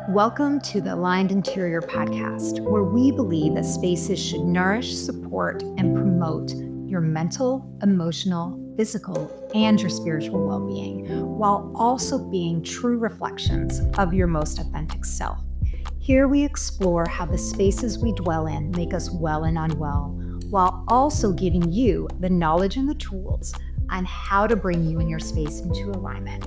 Welcome to the Aligned Interior Podcast, where we believe that spaces should nourish, support, and promote your mental, emotional, physical, and your spiritual well-being, while also being true reflections of your most authentic self. Here we explore how the spaces we dwell in make us well and unwell, while also giving you the knowledge and the tools on how to bring you and your space into alignment.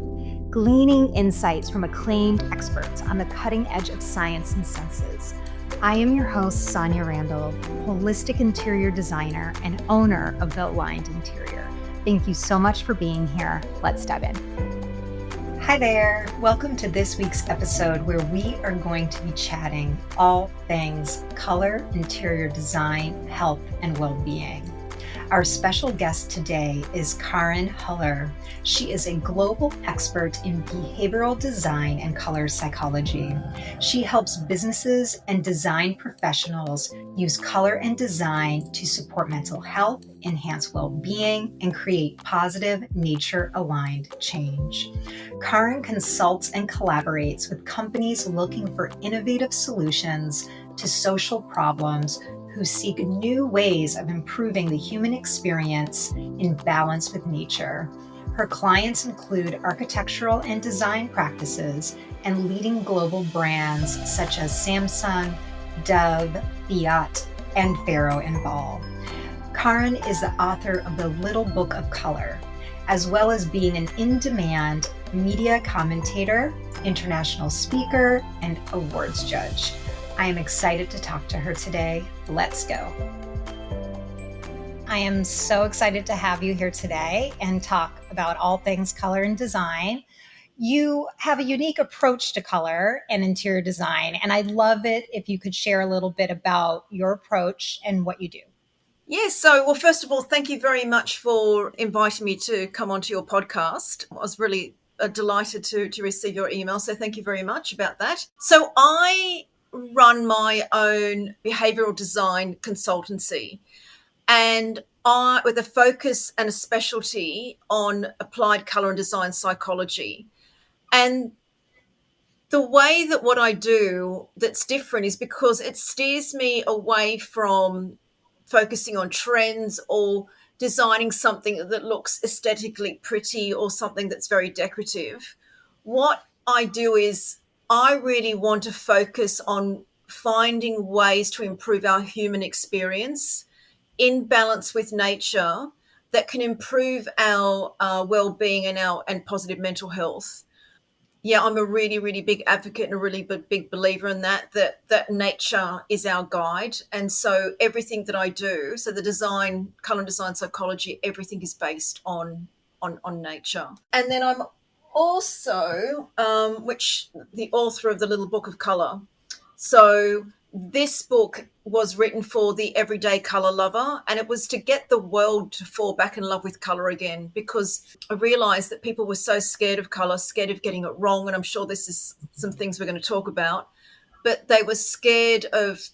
Gleaning insights from acclaimed experts on the cutting edge of science and senses. I am your host, Sonia Randall, holistic interior designer and owner of The Aligned Interior. Thank you so much for being here. Let's dive in. Hi there. Welcome to this week's episode where we are going to be chatting all things color, interior design, health, and well-being. Our special guest today is Karen Huller. She is a global expert in behavioral design and color psychology. She helps businesses and design professionals use color and design to support mental health, enhance well-being, and create positive, nature-aligned change. Karen consults and collaborates with companies looking for innovative solutions to social problems who seek new ways of improving the human experience in balance with nature. Her clients include architectural and design practices and leading global brands such as Samsung, Dove, Fiat, and Farrow and Ball. Karen is the author of The Little Book of Color, as well as being an in-demand media commentator, international speaker, and awards judge. I am excited to talk to her today. Let's go. I am so excited to have you here today and talk about all things color and design. You have a unique approach to color and interior design, and I'd love it if you could share a little bit about your approach and what you do. Yes. Well, first of all, thank you very much for inviting me to come onto your podcast. I was really delighted to receive your email. So thank you very much about that. So I run my own behavioral design consultancy, and with a focus and a specialty on applied color and design psychology. And the way that what I do that's different is because it steers me away from focusing on trends or designing something that looks aesthetically pretty or something that's very decorative. What I do is I really want to focus on finding ways to improve our human experience in balance with nature that can improve our well-being and positive mental health. Yeah, I'm a really, really big advocate and a really big believer in that nature is our guide. And so everything that I do, so the design, color and design psychology, everything is based on nature. And then I'm also, which the author of The Little Book of Color. So this book was written for the everyday color lover, and it was to get the world to fall back in love with color again, because I realized that people were so scared of color, scared of getting it wrong. And I'm sure this is some things we're going to talk about, but they were scared of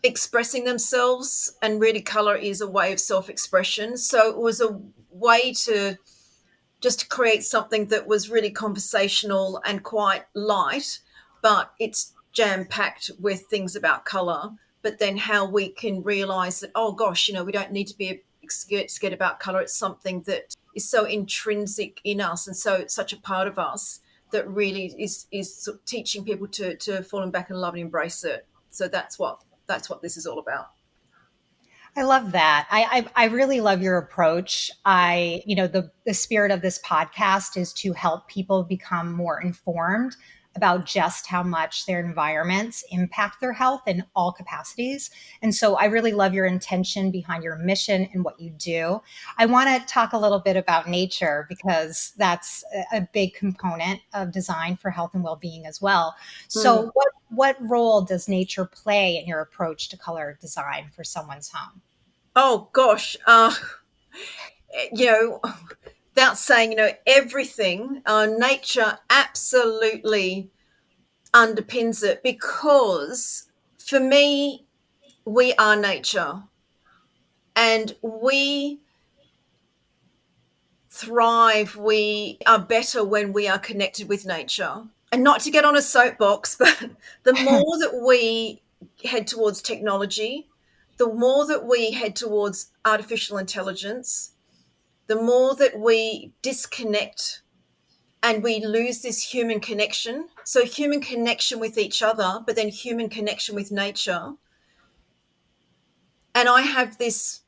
expressing themselves, and really color is a way of self-expression. So it was a way to just create something that was really conversational and quite light, but it's jam-packed with things about color. But then how we can realize that, oh gosh, we don't need to be scared about color. It's something that is so intrinsic in us and so it's such a part of us that really is sort of teaching people to fall back in love and embrace it. So that's what this is all about. I love that. I really love your approach. The spirit of this podcast is to help people become more informed about just how much their environments impact their health in all capacities. And so I really love your intention behind your mission and what you do. I want to talk a little bit about nature because that's a big component of design for health and well-being as well. So what role does nature play in your approach to color design for someone's home? Oh gosh, without saying, everything, nature absolutely underpins it, because for me, we are nature and we thrive. We are better when we are connected with nature. and not to get on a soapbox, but the more that we head towards technology, the more that we head towards artificial intelligence, the more that we disconnect and we lose this human connection. So, human connection with each other, but then human connection with nature. And I have this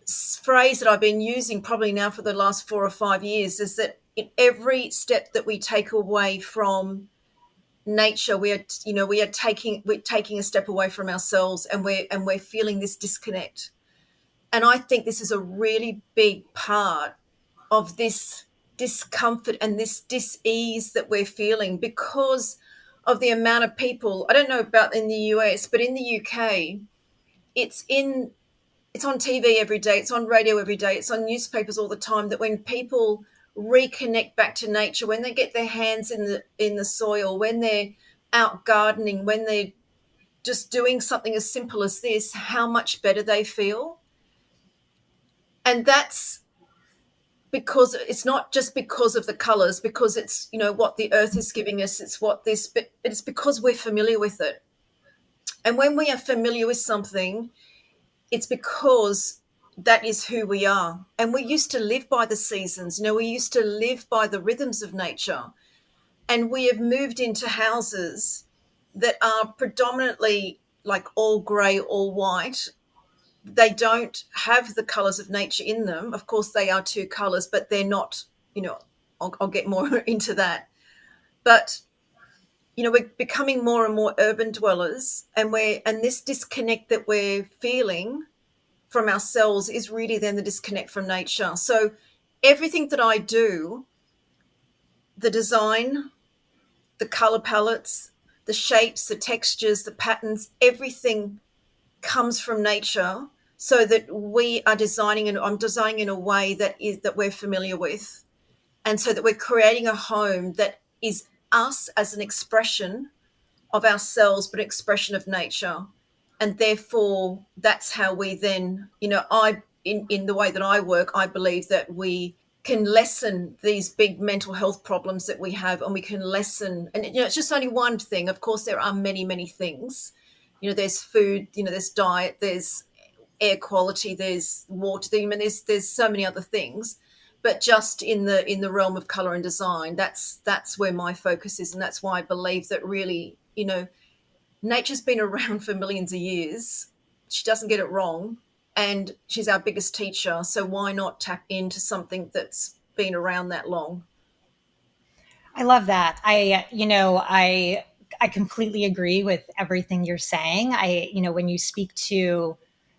phrase that I've been using probably now for the last 4 or 5 years, is that in every step that we take away from nature, we're taking a step away from ourselves, and we're feeling this disconnect. And I think this is a really big part of this discomfort and this dis-ease that we're feeling because of the amount of people. I don't know about in the US, but in the UK, it's in it's on TV every day, it's on radio every day, it's on newspapers all the time, that when people reconnect back to nature, when they get their hands in the soil, when they're out gardening, when they're just doing something as simple as this, how much better they feel. And that's because it's not just because of the colors, because it's, what the earth is giving us, but it's because we're familiar with it. And when we are familiar with something, it's because that is who we are. And we used to live by the seasons, we used to live by the rhythms of nature. And we have moved into houses that are predominantly like all grey, all white. They don't have the colours of nature in them. Of course, they are two colours, but they're not, I'll get more into that. But, we're becoming more and more urban dwellers, and this disconnect that we're feeling from ourselves is really then the disconnect from nature. So everything that I do, the design, the color palettes, the shapes, the textures, the patterns, everything comes from nature, so that we are designing, and I'm designing in a way that we're familiar with, and so that we're creating a home that is us as an expression of ourselves, but expression of nature. And therefore, that's how we then, in the way that I work, I believe that we can lessen these big mental health problems that we have, and we can lessen, and it's just only one thing. Of course, there are many, many things. There's food, there's diet, there's air quality, there's water. There's so many other things. But just in the realm of color and design, that's where my focus is, and that's why I believe that really, nature's been around for millions of years. She doesn't get it wrong, and she's our biggest teacher. So why not tap into something that's been around that long? I love that. I completely agree with everything you're saying. When you speak to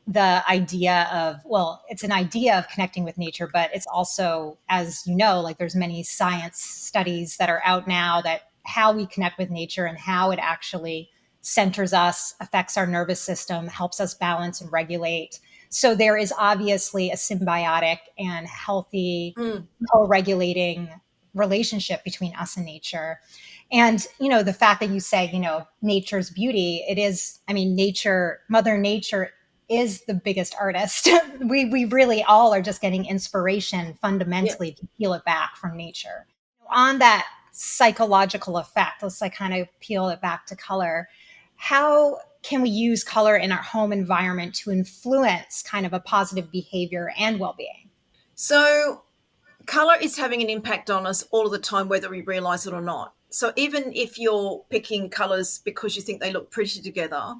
the idea of, well, it's an idea of connecting with nature, but it's also, as like there's many science studies that are out now that how we connect with nature and how it actually centers us, affects our nervous system, helps us balance and regulate. So there is obviously a symbiotic and healthy Mm, co-regulating relationship between us and nature. And the fact that you say nature's beauty, it is, nature, mother nature is the biggest artist. We really all are just getting inspiration yeah. fundamentally to peel it back from nature. On that psychological effect, let's kind of peel it back to color. How can we use color in our home environment to influence kind of a positive behavior and well-being? So color is having an impact on us all of the time, whether we realize it or not. So even if you're picking colors because you think they look pretty together,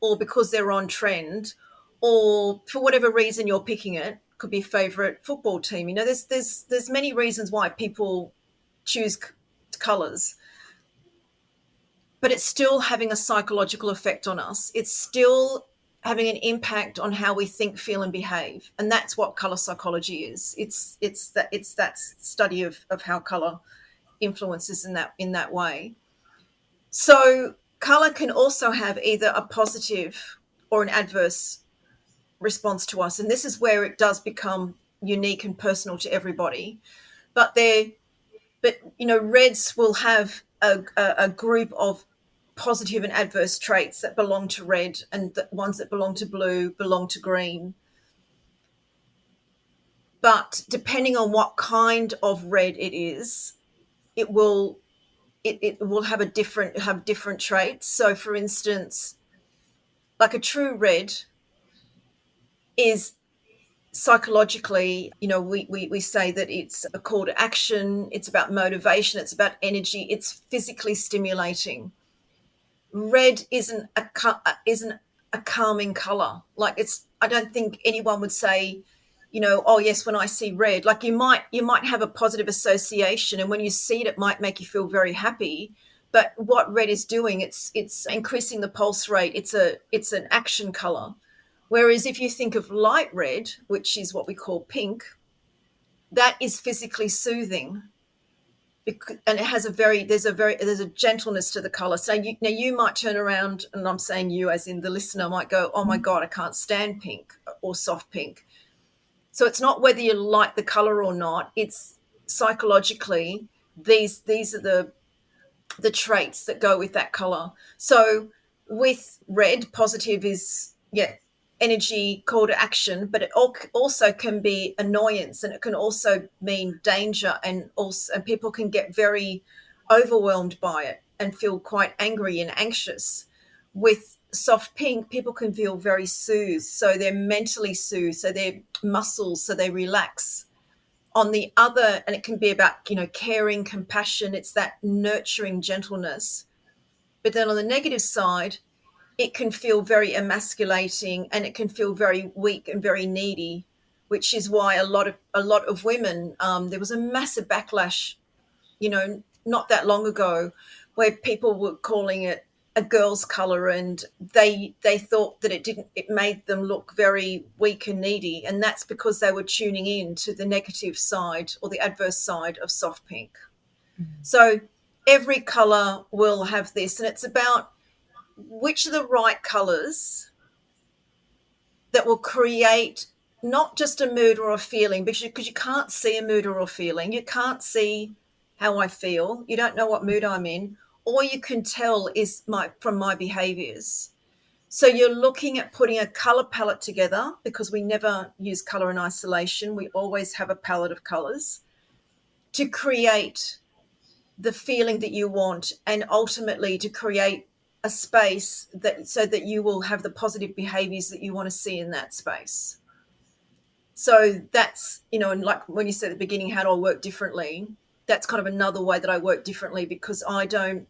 or because they're on trend, or for whatever reason you're picking it, could be a favorite football team. There's many reasons why people choose colors, but it's still having a psychological effect on us. It's still having an impact on how we think, feel, and behave, and that's what color psychology is. It's that study of how color influences in that way. So color can also have either a positive or an adverse response to us, and this is where it does become unique and personal to everybody. But reds will have a group of positive and adverse traits that belong to red, and the ones that belong to blue belong to green. But depending on what kind of red it is, it will it will have different traits. So, for instance, like a true red is psychologically, we say that it's a call to action, it's about motivation, it's about energy, it's physically stimulating. Red isn't a calming color. Like, it's, I don't think anyone would say, oh yes, when I see red, like you might have a positive association, and when you see it, it might make you feel very happy. But what red is doing, it's increasing the pulse rate. It's an action color. Whereas if you think of light red, which is what we call pink, that is physically soothing, and it has there's a gentleness to the color. So you might turn around, and I'm saying you as in the listener might go, oh my God, I can't stand pink or soft pink. So it's not whether you like the color or not, it's psychologically, these are the traits that go with that color. So with red, positive is, energy, call to action, but it also can be annoyance, and it can also mean danger, and people can get very overwhelmed by it and feel quite angry and anxious. With soft pink, people can feel very soothed, so they're mentally soothed, so their muscles, so they relax. On the other, and it can be about, caring, compassion, it's that nurturing gentleness. But then on the negative side, it can feel very emasculating, and it can feel very weak and very needy, which is why a lot of women, there was a massive backlash, not that long ago, where people were calling it a girl's color, and they thought that it made them look very weak and needy, and that's because they were tuning in to the negative side or the adverse side of soft pink. So every color will have this, and it's about which are the right colors that will create not just a mood or a feeling, because you can't see a mood or a feeling. You can't see how I feel. You don't know what mood I'm in. All you can tell is from my behaviors. So you're looking at putting a color palette together, because we never use color in isolation. We always have a palette of colors to create the feeling that you want, and ultimately to create a space so that you will have the positive behaviors that you want to see in that space. So that's, and like when you said at the beginning, how do I work differently? That's kind of another way that I work differently, because I don't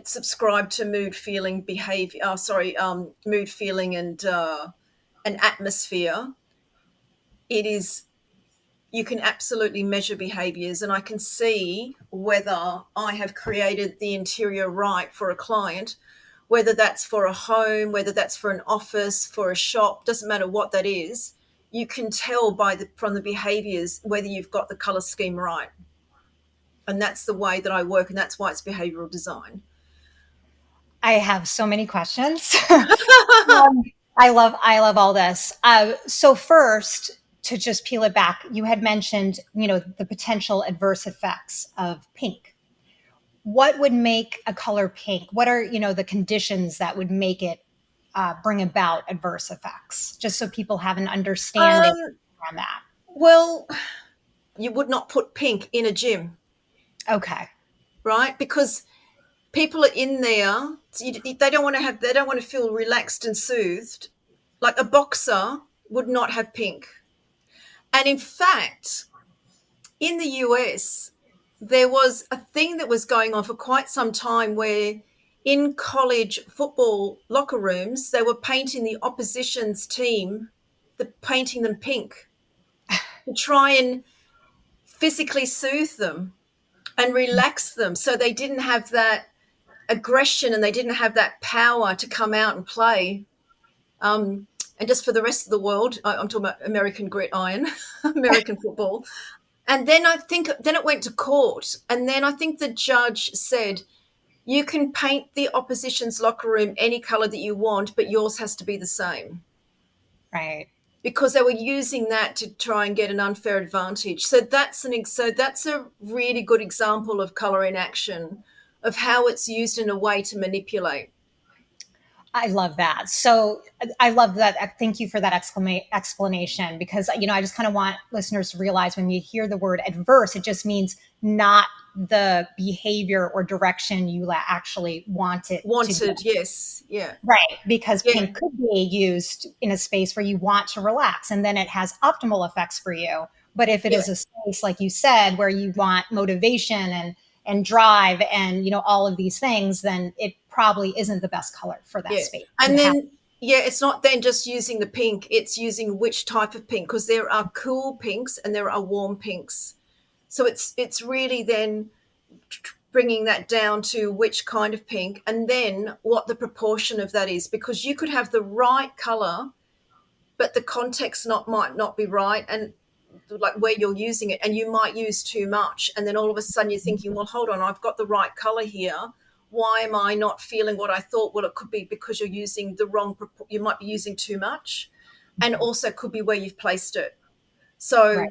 subscribe to mood feeling behavior. Mood feeling and an atmosphere. It is, you can absolutely measure behaviors, and I can see whether I have created the interior right for a client, whether that's for a home, whether that's for an office, for a shop, doesn't matter what that is. You can tell from the behaviors whether you've got the color scheme right. And that's the way that I work, and that's why it's behavioral design. I have so many questions. I love all this. So first, to just peel it back, you had mentioned, the potential adverse effects of pink. What would make a color pink? What are, the conditions that would make it bring about adverse effects? Just so people have an understanding around that. Well, you would not put pink in a gym. Okay. Right? Because people are in there, they don't want to feel relaxed and soothed. Like a boxer would not have pink. And in fact, in the US, there was a thing that was going on for quite some time, where in college football locker rooms, they were painting the opposition's team, painting them pink to try and physically soothe them and relax them, so they didn't have that aggression and they didn't have that power to come out and play. And just for the rest of the world, I'm talking about American gridiron, American football. And then it went to court, and then I think the judge said, you can paint the opposition's locker room any color that you want, but yours has to be the same. Right. Because they were using that to try and get an unfair advantage. So that's a really good example of color in action, of how it's used in a way to manipulate. I love that. So I love that. Thank you for that explanation, because, I just kind of want listeners to realize when you hear the word adverse, it just means not the behavior or direction you actually want it to go. Wanted, yes. Yeah. Right. Because Yeah. pink could be used in a space where you want to relax, and then it has optimal effects for you. But if it Yeah. is a space, like you said, where you want motivation and drive and, all of these things, then it probably isn't the best color for that Yeah. space. And then, yeah, it's not then just using the pink, it's using which type of pink, because there are cool pinks and there are warm pinks. So it's really then bringing that down to which kind of pink, and then what the proportion of that is, because you could have the right color but the context might not be right, and like where you're using it, and you might use too much, and then all of a sudden you're thinking, well, hold on, I've got the right color here, why am I not feeling what I thought? Well, it could be because you're using the wrong, you might be using too much, and also could be where you've placed it. Right. So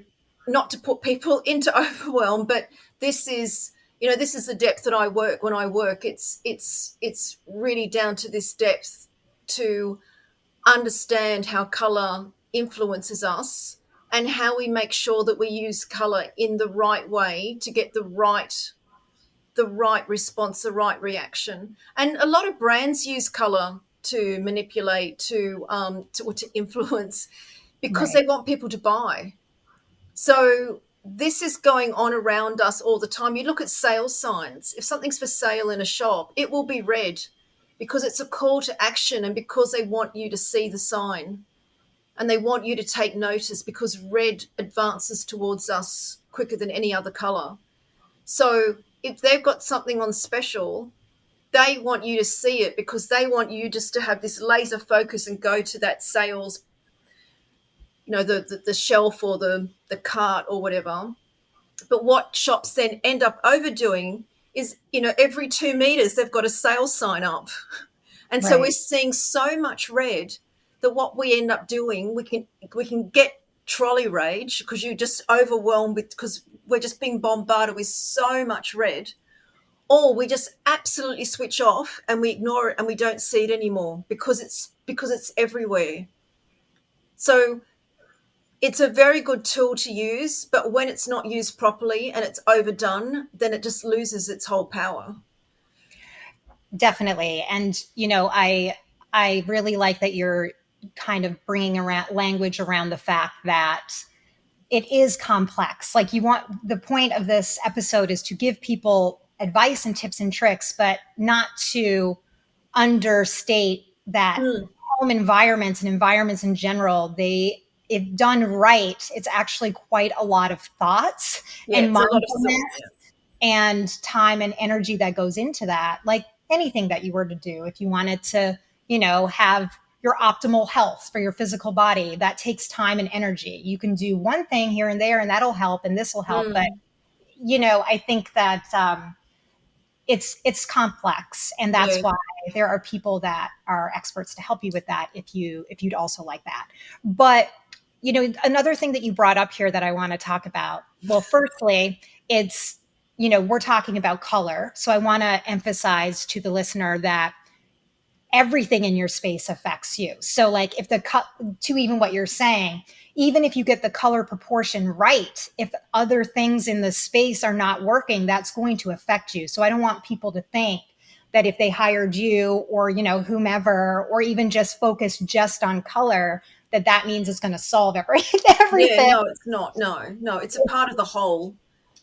not to put people into overwhelm, but this is, this is the depth that I work. When I work, it's really down to this depth, to understand how color influences us and how we make sure that we use color in the right way to get the right response, the right reaction. And a lot of brands use color to manipulate, to influence, because Right. they want people to buy. So this is going on around us all the time. You look at sales signs. If something's for sale in a shop, it will be red because it's a call to action, and because they want you to see the sign and they want you to take notice, because red advances towards us quicker than any other color. So if they've got something on special, they want you to see it because they want you just to have this laser focus and go to that sales, the shelf or the cart or whatever. But what shops then end up overdoing is, every 2 meters they've got a sales sign up. And so we're Right. seeing so much red that what we end up doing, we can get trolley rage because you're just overwhelmed with, because we're just being bombarded with so much red, or we just absolutely switch off and we ignore it and we don't see it anymore because it's everywhere. So it's a very good tool to use, but when it's not used properly and it's overdone, then it just loses its whole power. Definitely. And, I really like that you're kind of bringing around language around the fact that it is complex. Like, the point of this episode is to give people advice and tips and tricks, but not to understate that Mm. home environments and environments in general, if done right, it's actually quite a lot of thoughts Yeah, and it's a lot of thought. mindfulness and time and energy that goes into that. Like anything that you were to do, if you wanted to, have your optimal health for your physical body, that takes time and energy. You can do one thing here and there, and that'll help, and this will Yeah. help. But, I think that it's complex, and that's Yeah. why there are people that are experts to help you with that, if you'd also like that. But, another thing that you brought up here that I want to talk about, well, firstly, it's, we're talking about color, so I want to emphasize to the listener that everything in your space affects you. So, like, if to even what you're saying, even if you get the color proportion right, if other things in the space are not working, that's going to affect you. So I don't want people to think that if they hired you, or, whomever, or even just focus just on color, that means it's going to solve Yeah, everything. no, it's not. No, no, it's a part of the whole.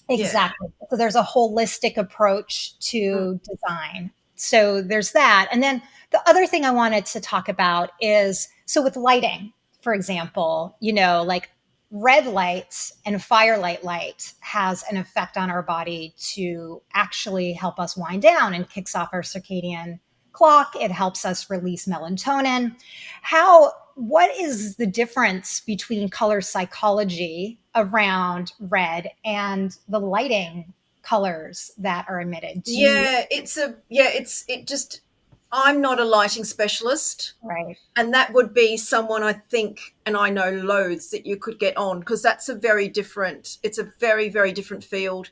Yeah. Exactly. So there's a holistic approach Mm. to design. So there's that. And then the other thing I wanted to talk about is, so with lighting, for example, like red lights and firelight light has an effect on our body to actually help us wind down and kicks off our circadian clock. It helps us release melatonin. What is the difference between color psychology around red and the lighting colors that are emitted? Do you Yeah, it just, I'm not a lighting specialist, Right. and that would be someone, I think, and I know loads that you could get on, because it's a very, very different field.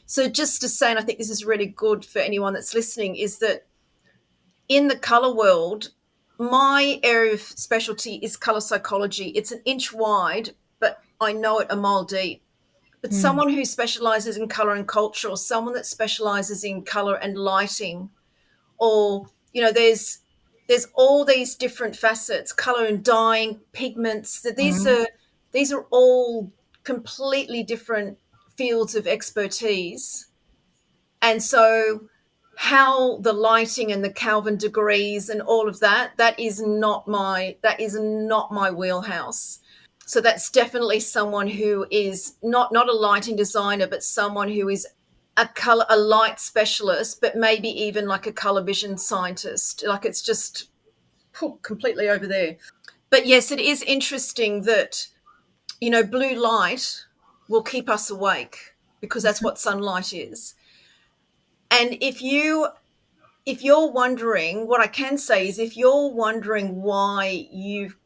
So just to say, and I think this is really good for anyone that's listening, is that in the color world, my area of specialty is color psychology. It's an inch wide, but I know it a mile deep. But Mm. someone who specializes in color and culture, or someone that specializes in color and lighting, or there's all these different facets, color and dyeing, pigments. Mhm. These are all completely different fields of expertise. And so how the lighting and the Kelvin degrees and all of that, that is not my wheelhouse. So that's definitely someone who is not a lighting designer, but someone who is a light specialist, but maybe even like a color vision scientist. Like, it's just completely over there. But yes, it is interesting that blue light will keep us awake because that's what sunlight is. And if you're wondering, what I can say is, if you're wondering why you've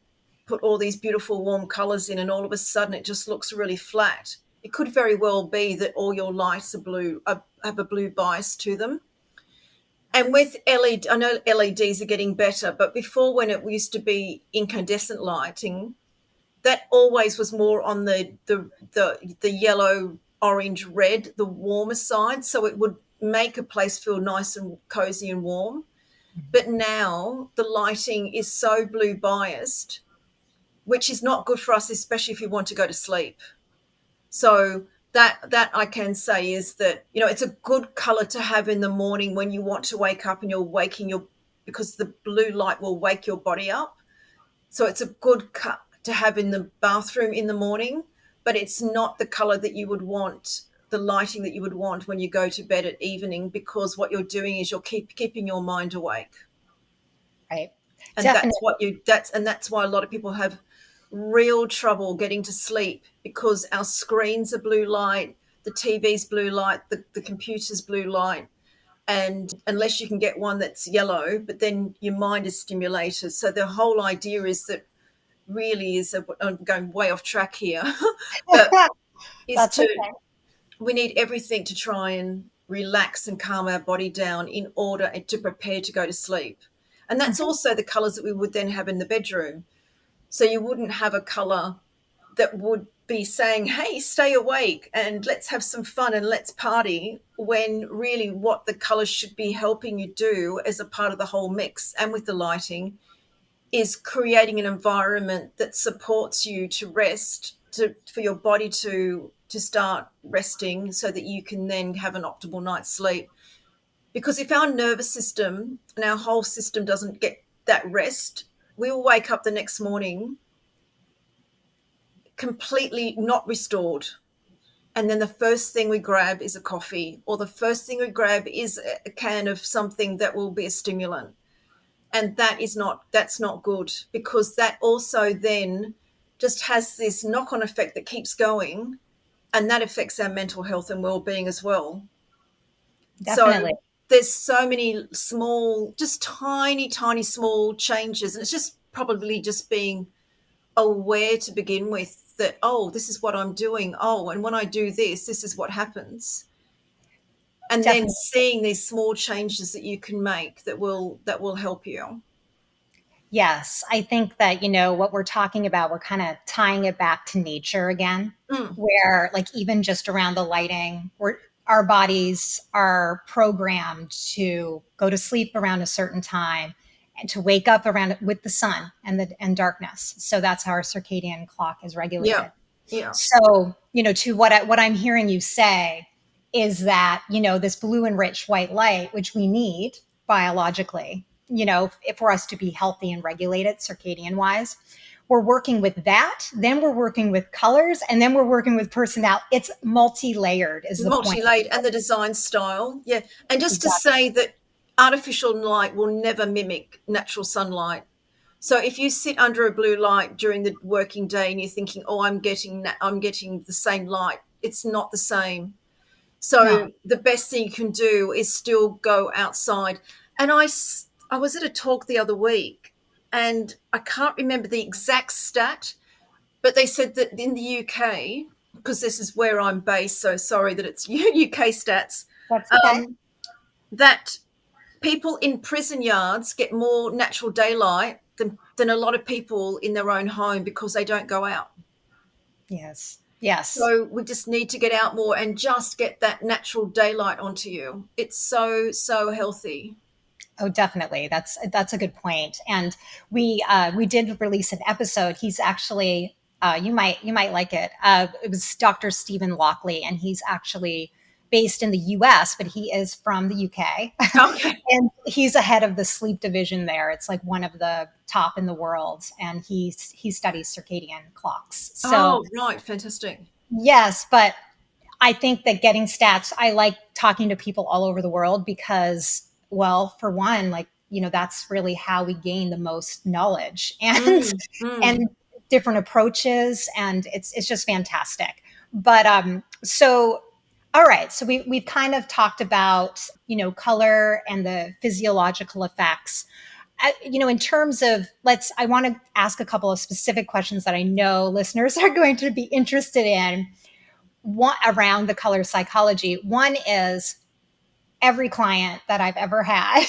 put all these beautiful warm colors in and all of a sudden it just looks really flat, it could very well be that all your lights are blue, have a blue bias to them. And with LED, I know LEDs are getting better, but before, when it used to be incandescent lighting, that always was more on the yellow, orange, red, the warmer side. So it would make a place feel nice and cozy and warm. But now the lighting is so blue biased, which is not good for us, especially if you want to go to sleep. So that I can say is that it's a good color to have in the morning when you want to wake up and you're waking your because the blue light will wake your body up. So it's a good cut to have in the bathroom in the morning, but it's not the color that you would want, the lighting that you would want when you go to bed at evening, because what you're doing is you're keeping your mind awake. Right. And Definitely. that's why a lot of people have real trouble getting to sleep, because our screens are blue light, the TV's blue light, the computer's blue light. And unless you can get one that's yellow, but then your mind is stimulated. So the whole idea is that, really is I'm going way off track here, but is That's to okay. we need everything to try and relax and calm our body down in order to prepare to go to sleep. And that's Mhm. also the colors that we would then have in the bedroom. So you wouldn't have a color that would be saying, hey, stay awake and let's have some fun and let's party, when really what the colors should be helping you do as a part of the whole mix and with the lighting is creating an environment that supports you to rest, for your body to start resting, so that you can then have an optimal night's sleep. Because if our nervous system and our whole system doesn't get that rest, we will wake up the next morning completely not restored. And then the first thing we grab is a coffee, or the first thing we grab is a can of something that will be a stimulant. And that's not good, because that also then just has this knock-on effect that keeps going, and that affects our mental health and well-being as well. So Definitely. there's so many small, just tiny, tiny, small changes. And it's just probably just being aware to begin with that, oh, this is what I'm doing. Oh, and when I do this, this is what happens. And then Definitely. seeing these small changes that you can make that will help you. Yes, I think that, what we're talking about, we're kind of tying it back to nature again, Mm, where, like, even just around the lighting, our bodies are programmed to go to sleep around a certain time and to wake up around with the sun and darkness. So that's how our circadian clock is yeah. regulated. Yeah. So, to what I'm hearing you say is that, this blue and rich white light, which we need biologically, if for us to be healthy and regulated circadian wise, we're working with that. Then we're working with colors, and then we're working with personality. It's multi-layered, is the point. Multi-layered, and the design style. Yeah. And just to Exactly. say that artificial light will never mimic natural sunlight. So if you sit under a blue light during the working day and you're thinking, "Oh, I'm getting the same light," it's not the same. No, So the best thing you can do is still go outside. And I was at a talk the other week, and I can't remember the exact stat, but they said that in the UK, because this is where I'm based, so sorry that it's UK stats, that's okay. that people in prison yards get more natural daylight than a lot of people in their own home because they don't go out. Yes. Yes. So we just need to get out more and just get that natural daylight onto you. It's so, so healthy. Oh, definitely. That's a good point. And we did release an episode. He's actually you might like it. It was Dr. Stephen Lockley, and he's actually based in the U.S., but he is from the U.K. Okay. and he's ahead of the sleep division there. It's like one of the top in the world, and he studies circadian clocks. So Oh, right. Fantastic. yes, but I think that getting stats, I like talking to people all over the world because, well, for one, like, that's really how we gain the most knowledge and Mm, mm. and different approaches, and it's just fantastic. But so all right, so we've kind of talked about, color and the physiological effects. In terms of, I want to ask a couple of specific questions that I know listeners are going to be interested in, one around the color psychology. One is, every client that I've ever had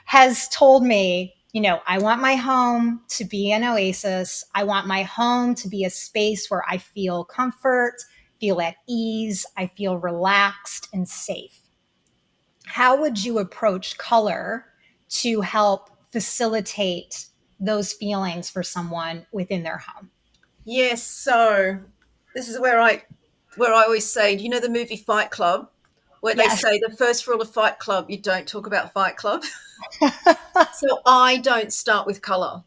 has told me, I want my home to be an oasis. I want my home to be a space where I feel comfort, feel at ease, I feel relaxed and safe. How would you approach color to help facilitate those feelings for someone within their home? Yes. So this is where I always say, you know, the movie Fight Club, where they Yes. say the first rule of Fight Club, you don't talk about Fight Club. So I don't start with color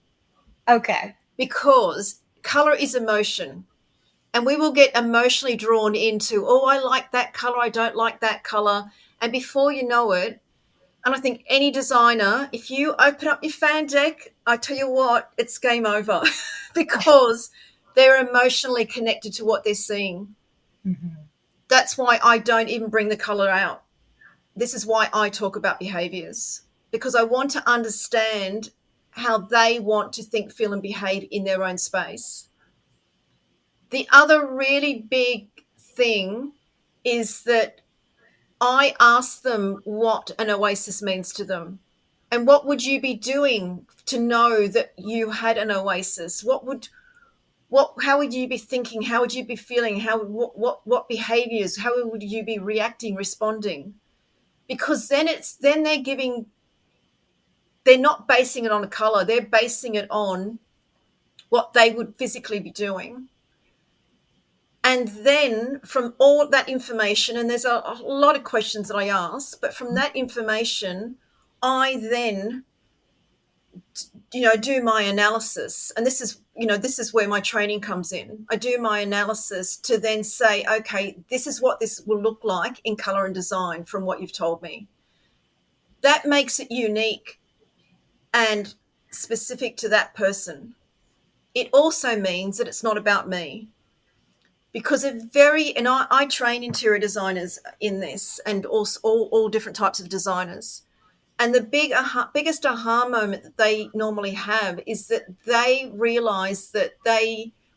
Okay. because color is emotion. And we will get emotionally drawn into, oh, I like that color, I don't like that color. And before you know it, and I think any designer, if you open up your fan deck, I tell you what, it's game over because they're emotionally connected to what they're seeing. Mhm. That's why I don't even bring the color out. This is why I talk about behaviors, because I want to understand how they want to think, feel, and behave in their own space. The other really big thing is that I ask them what an oasis means to them. And what would you be doing to know that you had an oasis? How would you be thinking? How would you be feeling? What behaviors? How would you be reacting, responding? Because then they're not basing it on a color. They're basing it on what they would physically be doing. And then from all that information, and there's a lot of questions that I ask, but from that information, I then, do my analysis. And this is where my training comes in. I do my analysis to then say, okay, this is what this will look like in color and design from what you've told me. That makes it unique and specific to that person. It also means that it's not about me, because I train interior designers in this, and also all different types of designers. And the biggest aha moment that they normally have is that they realize that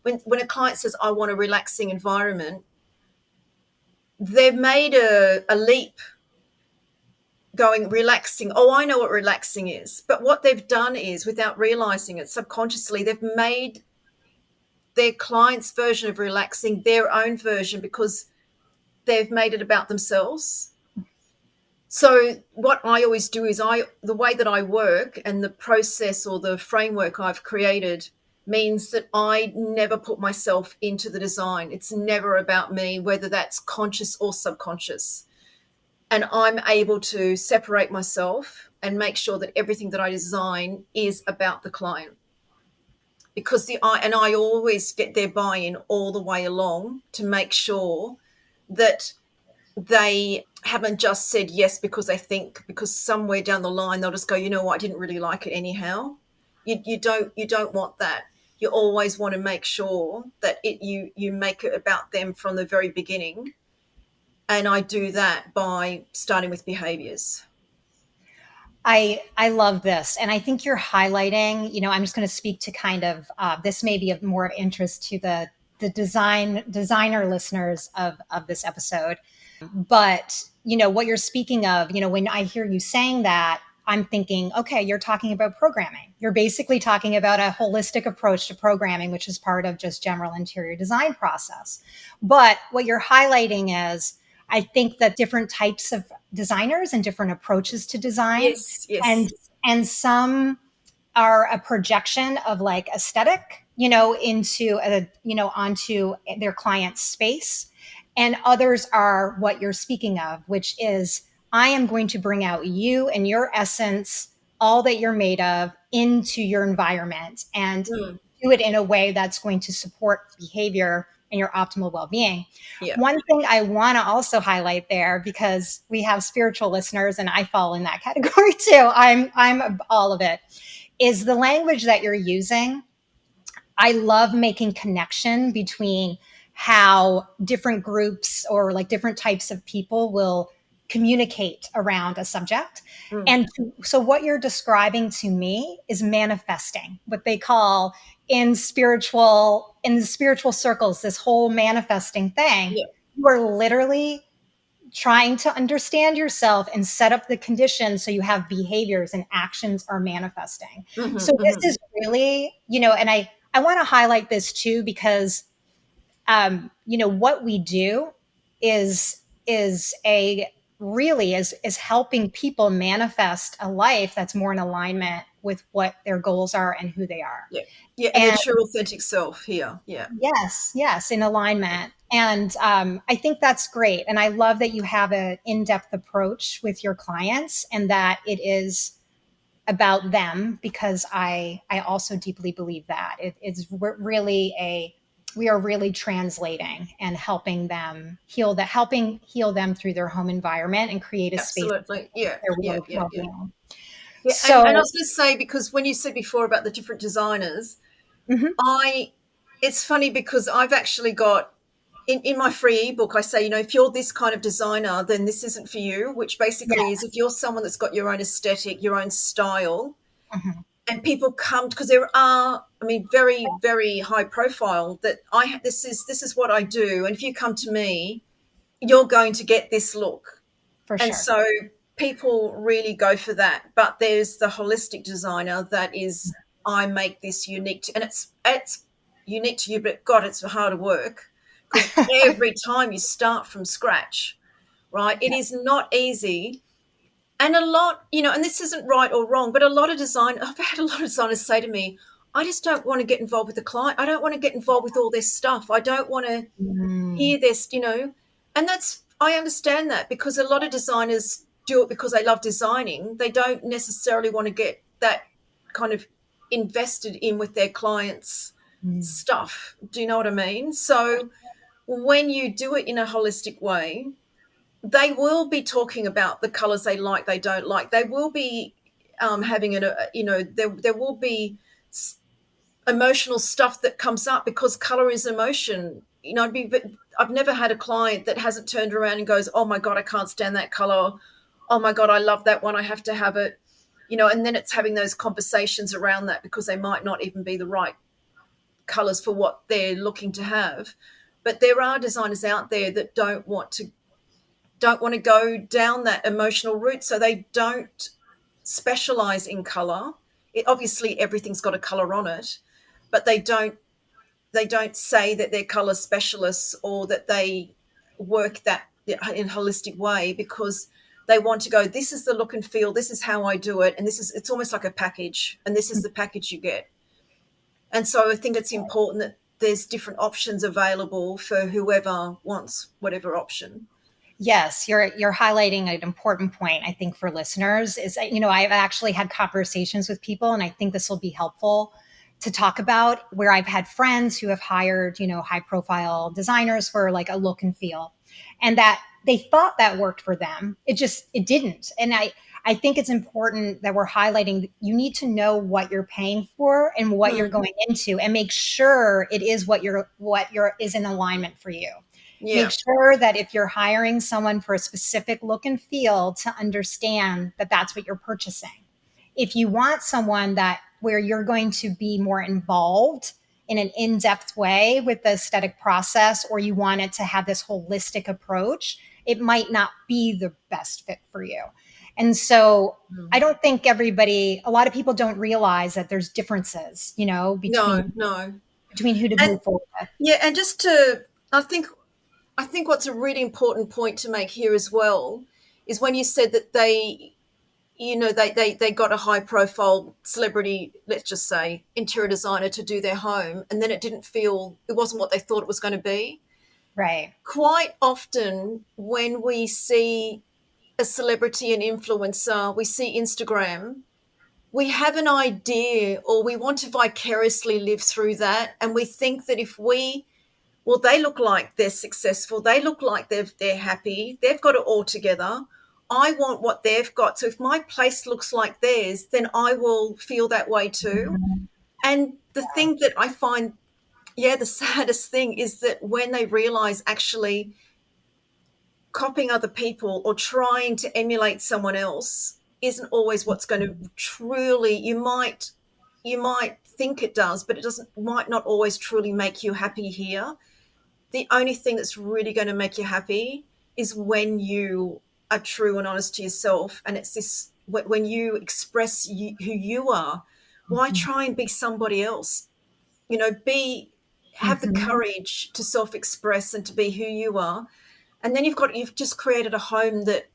when a client says, I want a relaxing environment, they've made a leap going relaxing. Oh, I know what relaxing is. But what they've done is, without realizing it subconsciously, they've made their client's version of relaxing their own version because they've made it about themselves. So what I always do is the way that I work and the process or the framework I've created means that I never put myself into the design. It's never about me, whether that's conscious or subconscious. And I'm able to separate myself and make sure that everything that I design is about the client. Because I always get their buy-in all the way along to make sure that they haven't just said yes because they think, because somewhere down the line they'll just go, you know what, I didn't really like it anyhow. You don't want that. You always want to make sure that you make it about them from the very beginning. And I do that by starting with behaviors. I love this, and I think you're highlighting. I'm just going to speak to kind of this may be of more of interest to the designer listeners of this episode. But what you're speaking of, when I hear you saying that, I'm thinking, okay, you're talking about programming. You're basically talking about a holistic approach to programming, which is part of just general interior design process. But what you're highlighting is, I think that different types of designers and different approaches to design, Yes, yes. and and some are a projection of like aesthetic, into onto their client's space. And others are what you're speaking of, which is, I am going to bring out you and your essence, all that you're made of, into your environment, and Mm, do it in a way that's going to support behavior and your optimal well-being. yeah. One thing I want to also highlight there, because we have spiritual listeners and I fall in that category too. I'm all of it, is the language that you're using. I love making connection between how different groups or like different types of people will communicate around a subject. Mm, And so what you're describing to me is manifesting, what they call in the spiritual circles, this whole manifesting thing. yeah. You are literally trying to understand yourself and set up the conditions so you have behaviors and actions are manifesting. Hmm, So this hmm. is really, and I want to highlight this too, because what we do is a really is helping people manifest a life that's more in alignment with what their goals are and who they are. Yeah, yeah, and their And true authentic self here. Yeah, yes, yes, in alignment. And I think that's great. And I love that you have an in-depth approach with your clients and that it is about them, because I also deeply believe that really we are really translating and helping them helping heal them through their home environment and create a space absolutely. Yeah, for their yeah, yeah, yeah. well-being. Yeah, and I So, was going to say, because when you said before about the different designers, mhm, I it's funny because I've actually got in my free ebook, I say, if you're this kind of designer, then this isn't for you, which basically is if yes, you're someone that's got your own aesthetic, your own style, mhm, and people come because there are, I mean, very, very high profile that this is what I do. And if you come to me, you're going to get this look. for And sure. so people really go for that. But there's the holistic designer that is, I make this unique and it's unique to you, but God, it's harder work because every time you start from scratch, right? It is not easy. And a lot, and this isn't right or wrong, but I've had a lot of designers say to me, I just don't want to get involved with the client. I don't want to get involved with all this stuff. I don't want to Mm, hear this, and I understand that because a lot of designers do it because they love designing. They don't necessarily want to get that kind of invested in with their clients' mm, stuff. Do you know what I mean? So when you do it in a holistic way, they will be talking about the colors they like, they don't like. They will be having there will be emotional stuff that comes up because color is emotion. I've never had a client that hasn't turned around and goes, "Oh my god, I can't stand that color. Oh my god, I love that one. I have to have it." And then it's having those conversations around that because they might not even be the right colors for what they're looking to have. But there are designers out there that don't want to go down that emotional route, so they don't specialize in color. Obviously everything's got a color on it, but they don't say that they're color specialists or that they work that in a holistic way because they want to go, this is the look and feel, this is how I do it, and it's almost like a package, and this is the package you get. And so I think it's important that there's different options available for whoever wants whatever option. yes, you're highlighting an important point, I think, for listeners is that, I've actually had conversations with people, and I think this will be helpful to talk about, where I've had friends who have hired, high profile designers for like a look and feel, and that they thought that worked for them. It didn't. And I think it's important that we're highlighting, you need to know what you're paying for and what you're Hmm. going into, and make sure it is what you're is in alignment for you. Make Yeah. sure that if you're hiring someone for a specific look and feel, to understand that that's what you're purchasing. If you want someone that where you're going to be more involved in an in-depth way with the aesthetic process, or you want it to have this holistic approach, it might not be the best fit for you. And so I Mm. don't think a lot of people don't realize that there's differences, No, no. between who to And move forward with. yeah, and just to, I think, I think what's a really important point to make here as well is when you said that they got a high profile celebrity, let's just say interior designer, to do their home, and then it wasn't what they thought it was going to be. Right. Quite often when we see a celebrity, an influencer, we see Instagram, we have an idea or we want to vicariously live through that, and we think that if we, well, they look like they're successful, they look like they're happy, they've got it all together, I want what they've got, so if my place looks like theirs, then I will feel that way too. Mhm. And the thing that I find, yeah, the saddest thing is that when they realize actually copying other people or trying to emulate someone else isn't always what's going to truly, you might think it does, but it doesn't, might not always truly make you happy here. The only thing that's really going to make you happy is when you are true and honest to yourself, and it's this, when you express who you are. Why Mhm. try and be somebody else? Be, have the Mhm. courage to self-express and to be who you are, and then you've just created a home that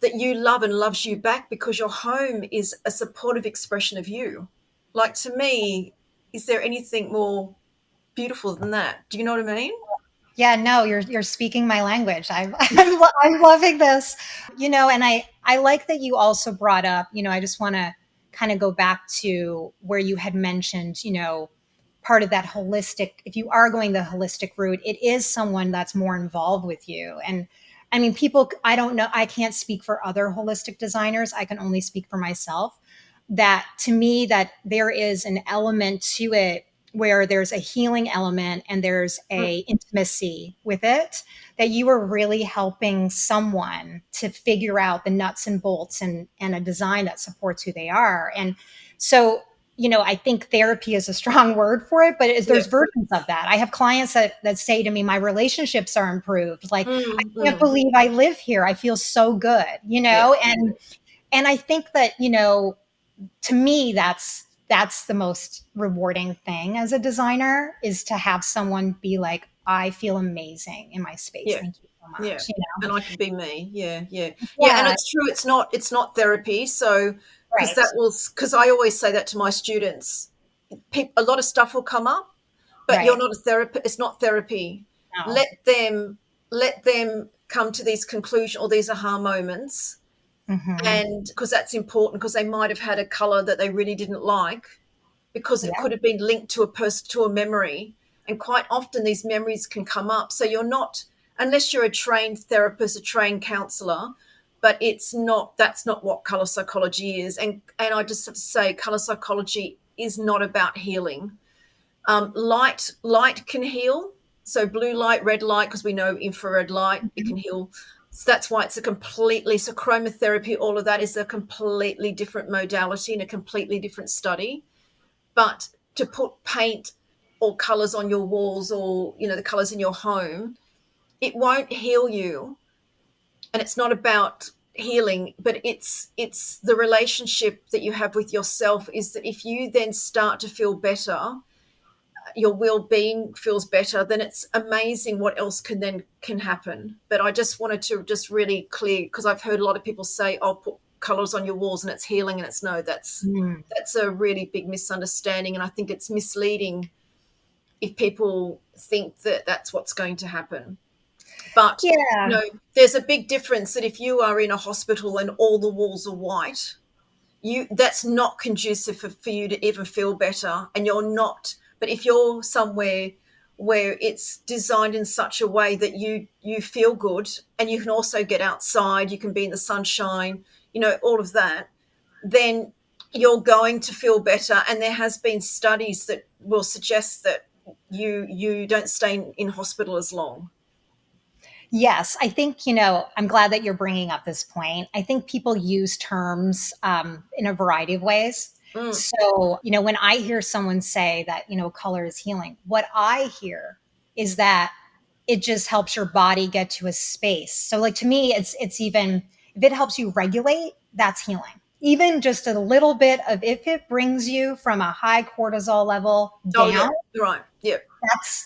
you love and loves you back, because your home is a supportive expression of you. Like, to me, is there anything more beautiful than that? Do you know what I mean? Yeah, no, you're speaking my language. I'm loving this. And I like that you also brought up, I just want to kind of go back to where you had mentioned, part of that holistic, if you are going the holistic route, it is someone that's more involved with you. And I mean, people, I don't know, I can't speak for other holistic designers. I can only speak for myself. That to me, that there is an element to it where there's a healing element and there's Mm, a intimacy with it, that you are really helping someone to figure out the nuts and bolts and a design that supports who they are. And so, I think therapy is a strong word for it, but yeah. there's versions of that. I have clients that say to me, my relationships are improved. Like, I Mm, can't mm, believe I live here. I feel so good, yeah. and I think that, to me, that's the most rewarding thing as a designer, is to have someone be like, I feel amazing in my space. Yeah. Thank you so Yeah. much. And I can be me. Yeah. Yeah. Yeah. And Yeah, it's true. It's not therapy. So, right, because I always say that to my students, a lot of stuff will come up, but you're right. not a therapist. It's not therapy. No. Let them come to these conclusions or these aha moments. Hmm. And because that's important, because they might have had a color that they really didn't like, because it Yeah. could have been linked to a person, to a memory, and quite often these memories can come up. So you're not, unless you're a trained therapist, a trained counselor, but it's not, that's not what color psychology is. And I just have to say, color psychology is not about healing. Light can heal. So blue light, red light, because we know infrared light, it Mhm. can heal. So that's why it's a completely, so chromotherapy, all of that is a completely different modality and a completely different study. But to put paint or colors on your walls, or the colors in your home, it won't heal you. And it's not about healing, but it's the relationship that you have with yourself, is that if you then start to feel better, your well-being feels better, then it's amazing what else can happen. But I just wanted to just really clear, because I've heard a lot of people say, "Oh, put colors on your walls and it's healing," and it's no, Mm. that's a really big misunderstanding, and I think it's misleading if people think that that's what's going to happen. But Yeah. there's a big difference that if you are in a hospital and all the walls are white, that's not conducive for you to even feel better, and you're not. But if you're somewhere where it's designed in such a way that you feel good, and you can also get outside, you can be in the sunshine, all of that, then you're going to feel better. And there has been studies that will suggest that you don't stay in hospital as long. Yes, I think, I'm glad that you're bringing up this point. I think people use terms in a variety of ways. Mm, So, when I hear someone say that, color is healing, what I hear is that it just helps your body get to a space. So, like, to me, it's even, if it helps you regulate, that's healing. Even just a little bit of, if it brings you from a high cortisol level Oh, yeah. down, Right. Yeah.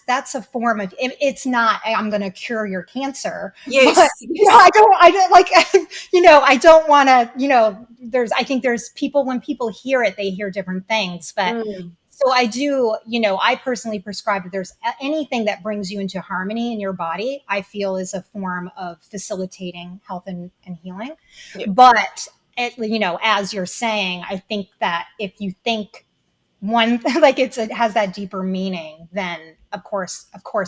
that's a form of, it's not I'm going to cure your cancer, but Yes. Yes. I don't like I don't want to, I think there's people, when people hear it, they hear different things, but Mm. so I do, I personally prescribe that there's anything that brings you into harmony in your body, I feel is a form of facilitating health and healing. Yeah. But as you're saying, I think that if you think one like it has that deeper meaning, then of course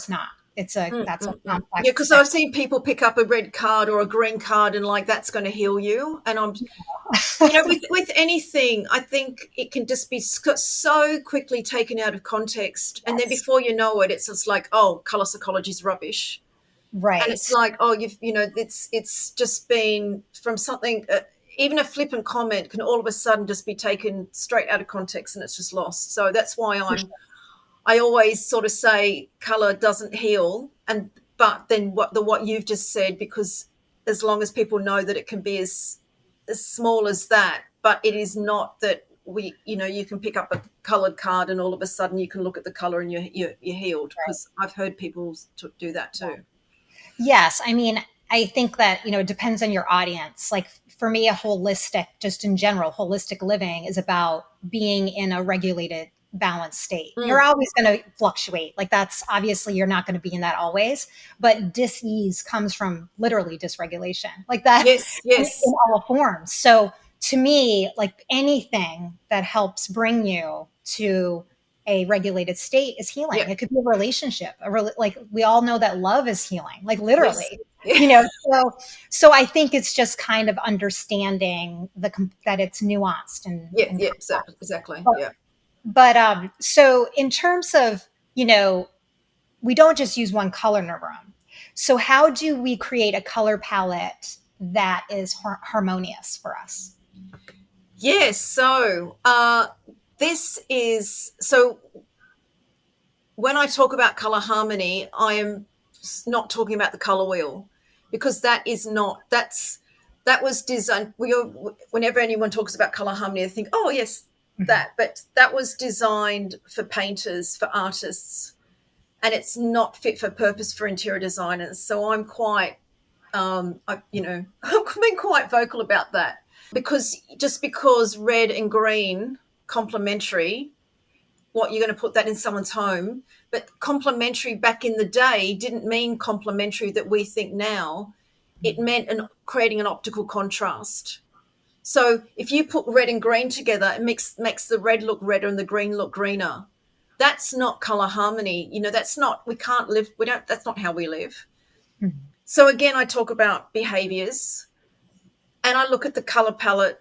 not. Mm, That's a mm, mm. Yeah, complex because thing. I've seen people pick up a red card or a green card and like that's going to heal you. And I'm, with anything, I think it can just be so quickly taken out of context, and then Yes. before you know it, it's just like, oh, color psychology is rubbish, and it's Right. like, oh, it's just been from something. Even a flippant comment can all of a sudden just be taken straight out of context, and it's just lost. So that's why For sure. I always sort of say color doesn't heal, and but then what you've just said, because as long as people know that it can be as small as that, but it is not that you can pick up a colored card and all of a sudden you can look at the color and you're healed, because I've heard people do that too. Yes, I mean, I think that, it depends on your audience. Like for me, just in general, holistic living is about being in a regulated, balanced state. You're Mm. always going to fluctuate. Like that's obviously you're not going to be in that always, but dis-ease comes from literally dysregulation. Like that Yes, in yes. all forms. So to me, like anything that helps bring you to a regulated state is Yeah. healing. It could be a relationship, like we all know that love is healing, like Yes. literally, Yeah. you know. So I think it's just kind of understanding that it's nuanced Yeah, and yeah, complex. exactly. But, Yeah. so in terms of, we don't just use one color in a room. So how do we create a color palette that is harmonious for us? Yes. So this is so when I talk about color harmony, I am not talking about the color wheel, because that was designed. Whenever anyone talks about color harmony, they think, oh yes, Mhm. that, but that was designed for painters, for artists, and it's not fit for purpose for interior designers. So I'm quite, I've been quite vocal about that, because just because red and green complementary, what you're going to put that in someone's home, but complementary back in the day didn't mean complementary that we think now. It meant creating an optical contrast. So if you put red and green together, it makes the red look redder and the green look greener. That's not color harmony. That's not, we can't live, we don't, that's not how we live. Mhm. So again, I talk about behaviors, and I look at the color palette,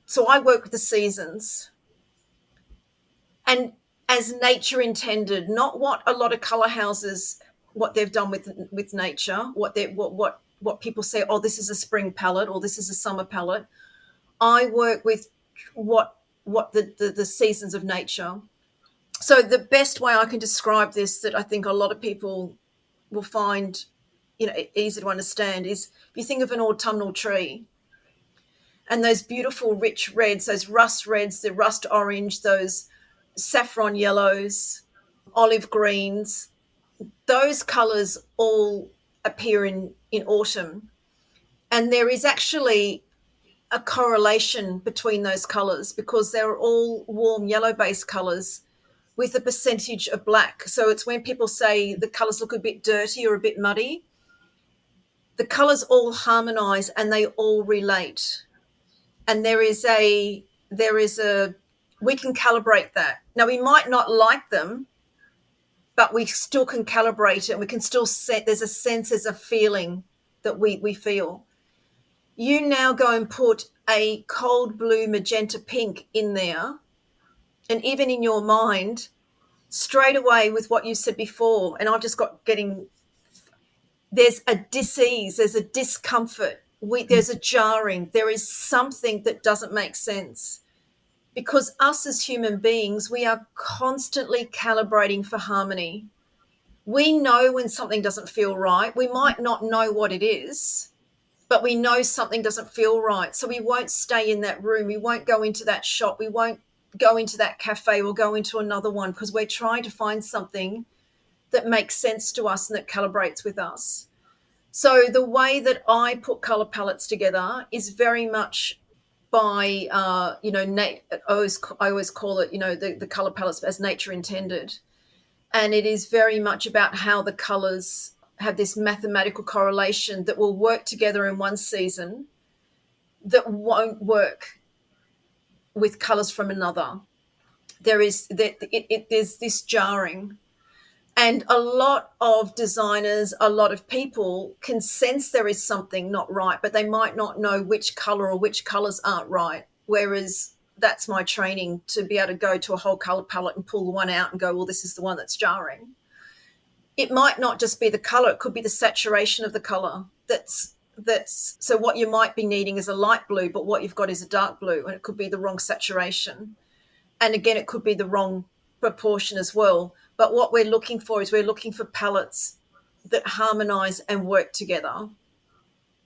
so I work with the seasons, and as nature intended, not what a lot of color houses, what they've done with nature, what people say, oh, this is a spring palette or this is a summer palette. I work with what the seasons of nature. So the best way I can describe this, that I think a lot of people will find easy to understand, is if you think of an autumnal tree and those beautiful rich reds, those rust reds, the rust orange, those saffron yellows, olive greens, those colors all appear in autumn. And there is actually a correlation between those colors, because they're all warm yellow based colors with a percentage of black. So it's when people say the colors look a bit dirty or a bit muddy, the colors all harmonize and they all relate. And there is a we can calibrate that. Now we might not like them, but we still can calibrate it, and we can still set, there's a sense, there's a feeling that we feel. You now go and put a cold blue magenta pink in there, and even in your mind, straight away with what you said before, and I've just got getting, there's a dis-ease, there's a discomfort, there's a jarring, there is something that doesn't make sense, because us as human beings, we are constantly calibrating for harmony. We know when something doesn't feel right. We might not know what it is, but we know something doesn't feel right. So we won't stay in that room. We won't go into that shop. We won't go into that cafe or go into another one because we're trying to find something that makes sense to us and that calibrates with us. So the way that I put color palettes together is very much by, I always call it, the color palettes as nature intended. And it is very much about how the colors have this mathematical correlation that will work together in one season that won't work with colors from another. There's this jarring, and a lot of designers, a lot of people can sense there is something not right, but they might not know which color or which colors aren't right. Whereas that's my training, to be able to go to a whole color palette and pull one out and go, well, this is the one that's jarring. It might not just be the color, it could be the saturation of the color. That's so what you might be needing is a light blue, but what you've got is a dark blue, and it could be the wrong saturation. And again, it could be the wrong proportion as well. But what we're looking for is we're looking for palettes that harmonize and work together.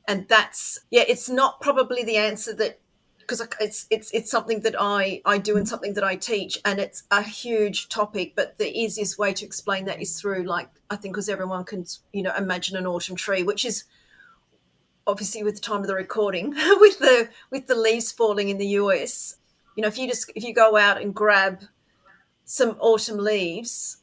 And that's, yeah, it's not probably the answer that, because it's something that I do and something that I teach, and it's a huge topic. But the easiest way to explain that is through, like, I think, because everyone can, imagine an autumn tree, which is obviously with the time of the recording, with the leaves falling in the US. If you go out and grab some autumn leaves,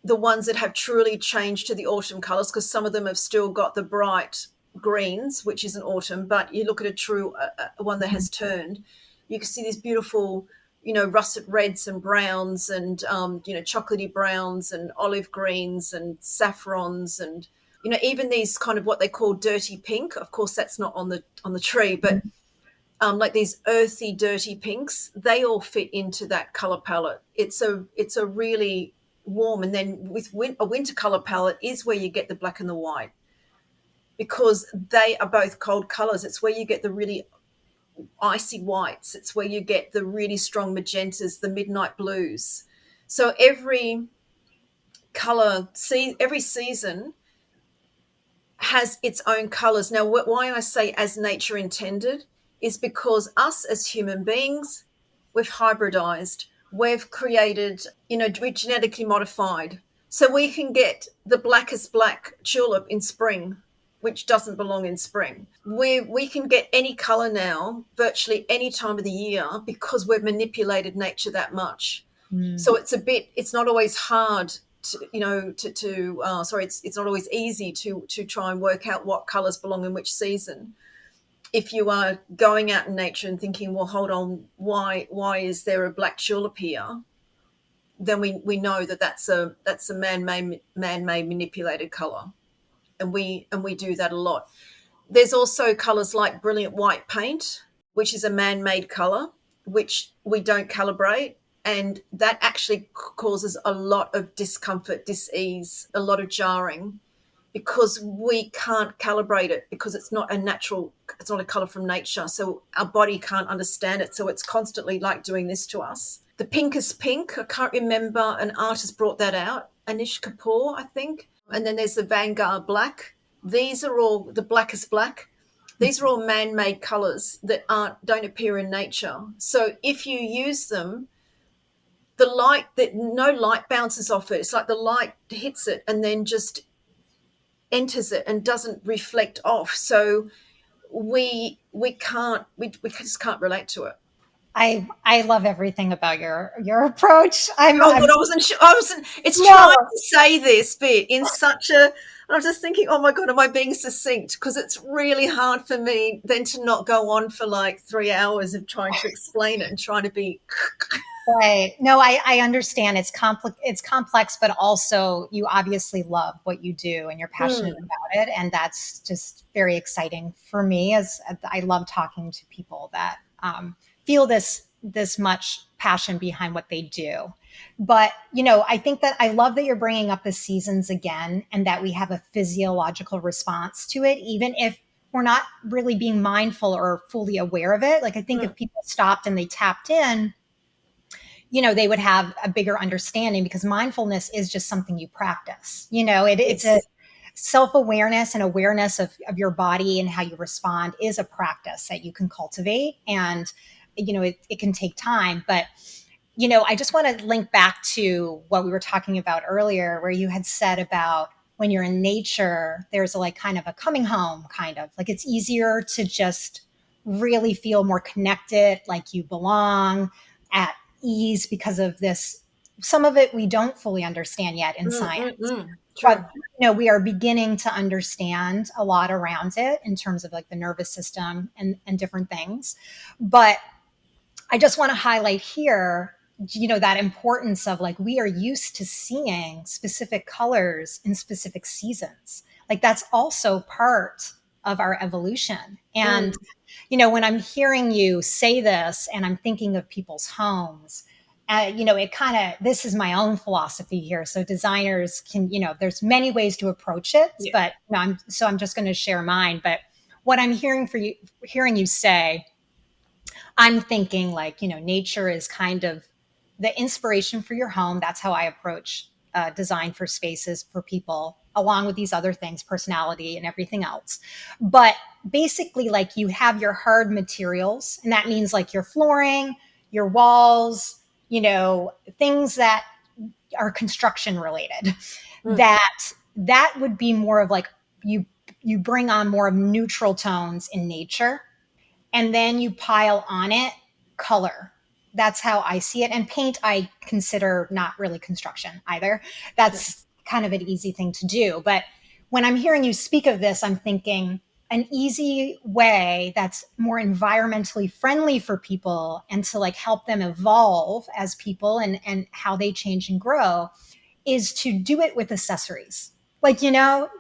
the ones that have truly changed to the autumn colors, because some of them have still got the bright greens, which is an autumn, but you look at a true one that has turned, you can see these beautiful, russet reds and browns and, chocolatey browns and olive greens and saffrons and, even these kind of what they call dirty pink. Of course, that's not on the tree, but like these earthy, dirty pinks, they all fit into that color palette. It's a really warm, and then with a winter color palette is where you get the black and the white, because they are both cold colors. It's where you get the really icy whites. It's where you get the really strong magentas, the midnight blues. So every every season has its own colors. Now, why I say as nature intended is because us as human beings, we've hybridized, we've created, we're genetically modified. So we can get the blackest black tulip in spring, which doesn't belong in spring. We can get any color now, virtually any time of the year, because we've manipulated nature that much. So it's not always hard it's not always easy to try and work out what colors belong in which season. If you are going out in nature and thinking, well, hold on, why is there a black tulip here? Then we know that's a man-made manipulated color, and we do that a lot. There's also colors like brilliant white paint, which is a man-made color, which we don't calibrate. And that actually causes a lot of discomfort, dis-ease, a lot of jarring, because we can't calibrate it, because it's not a color from nature. So our body can't understand it. So it's constantly like doing this to us. The pinkest pink, I can't remember, an artist brought that out, Anish Kapoor, I think. And then there's the Vanguard black. These are all the blackest black. These are all man-made colors that don't appear in nature. So if you use them, no light bounces off it. It's like the light hits it and then just enters it and doesn't reflect off. So we just can't relate to it. I love everything about your approach. Oh, good. I wasn't sure. It's no. trying to say this bit in such a. I'm just thinking, oh my God, am I being succinct? Because it's really hard for me then to not go on for like 3 hours of trying to explain it and trying to be. Right. No, I understand. It's complex, but also you obviously love what you do and you're passionate about it. And that's just very exciting for me, as I love talking to people that feel this much passion behind what they do. But, I think that I love that you're bringing up the seasons again, and that we have a physiological response to it, even if we're not really being mindful or fully aware of it. Like, I think if people stopped and they tapped in, they would have a bigger understanding, because mindfulness is just something you practice. self-awareness and awareness of your body and how you respond is a practice that you can cultivate. And, it can take time. But, I just want to link back to what we were talking about earlier, where you had said about when you're in nature, there's like kind of a coming home, kind of like it's easier to just really feel more connected, like you belong, at ease because of this. Some of it we don't fully understand yet in science, but True. we are beginning to understand a lot around it in terms of like the nervous system and different things. But I just want to highlight here, that importance of like we are used to seeing specific colors in specific seasons. Like that's also part of our evolution. And, Mm, when I'm hearing you say this and I'm thinking of people's homes, it kind of, this is my own philosophy here. So designers can, there's many ways to approach it, yeah. but I'm just going to share mine. But what I'm hearing you say, I'm thinking like, nature is kind of the inspiration for your home. That's how I approach design for spaces for people, along with these other things, personality and everything else. But basically, like you have your hard materials, and that means like your flooring, your walls, things that are construction related. Mm, That would be more of like you bring on more of neutral tones in nature, and then you pile on it color. That's how I see it. And paint, I consider not really construction either. yeah. That's kind of an easy thing to do. But when I'm hearing you speak of this, I'm thinking an easy way that's more environmentally friendly for people and to like help them evolve as people and how they change and grow is to do it with accessories. Like,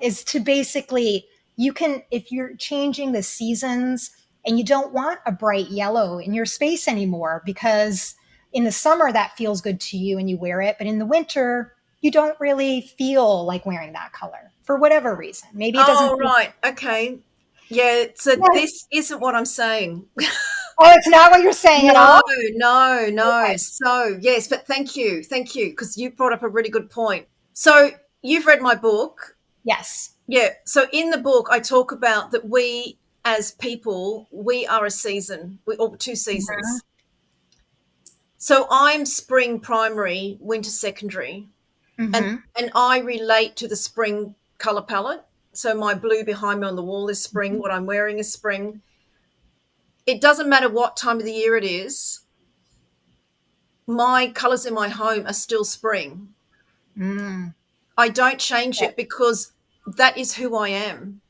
is to basically, you can, if you're changing the seasons and you don't want a bright yellow in your space anymore, because in the summer that feels good to you and you wear it, but in the winter, you don't really feel like wearing that color for whatever reason. Maybe it doesn't Oh, feel. right. Okay. Yeah. So Yes. this isn't what I'm saying. Oh, it's not what you're saying at No, all? no, no. Okay. So, yes, but thank you. Thank you. Because you brought up a really good point. So, you've read my book. Yes. Yeah. So, in the book, I talk about that we as people, we are a season, or two Mhm. seasons. So, I'm spring primary, winter secondary, and Mhm. and I relate to the spring color palette. So, my blue behind me on the wall is spring. What I'm wearing is spring. It doesn't matter what time of the year it is, my colors in my home are still spring. Mm. I don't change Yeah. it because that is who I am.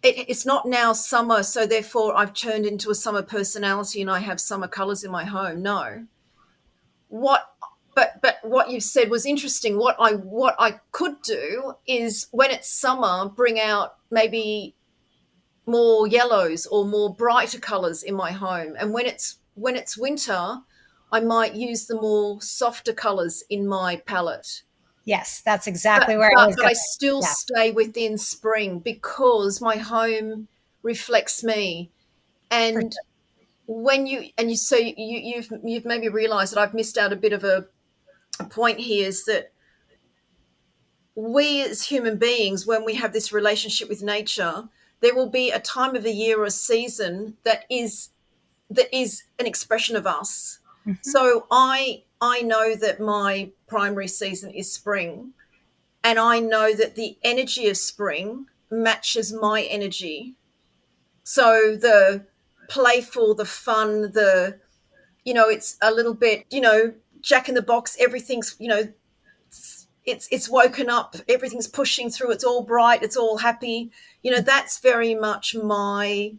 It's not now summer, so therefore I've turned into a summer personality and I have summer colors in my home. No. What but what you said was interesting. What I could do is when it's summer, bring out maybe more yellows or more brighter colors in my home. And when it's winter, I might use the more softer colors in my palette. Yes, that's But exactly where I but was but I going. still Yeah. stay within spring because my home reflects me. For And sure. when you so you've made me realize that I've missed out a bit of a point here is that we as human beings, when we have this relationship with nature, there will be a time of the year or a season that is an expression of us. Mhm. So I know that my primary season is spring, and I know that the energy of spring matches my energy. So the playful, the fun, it's a little bit, Jack in the Box, everything's, it's woken up, everything's pushing through, it's all bright, it's all happy. That's very much my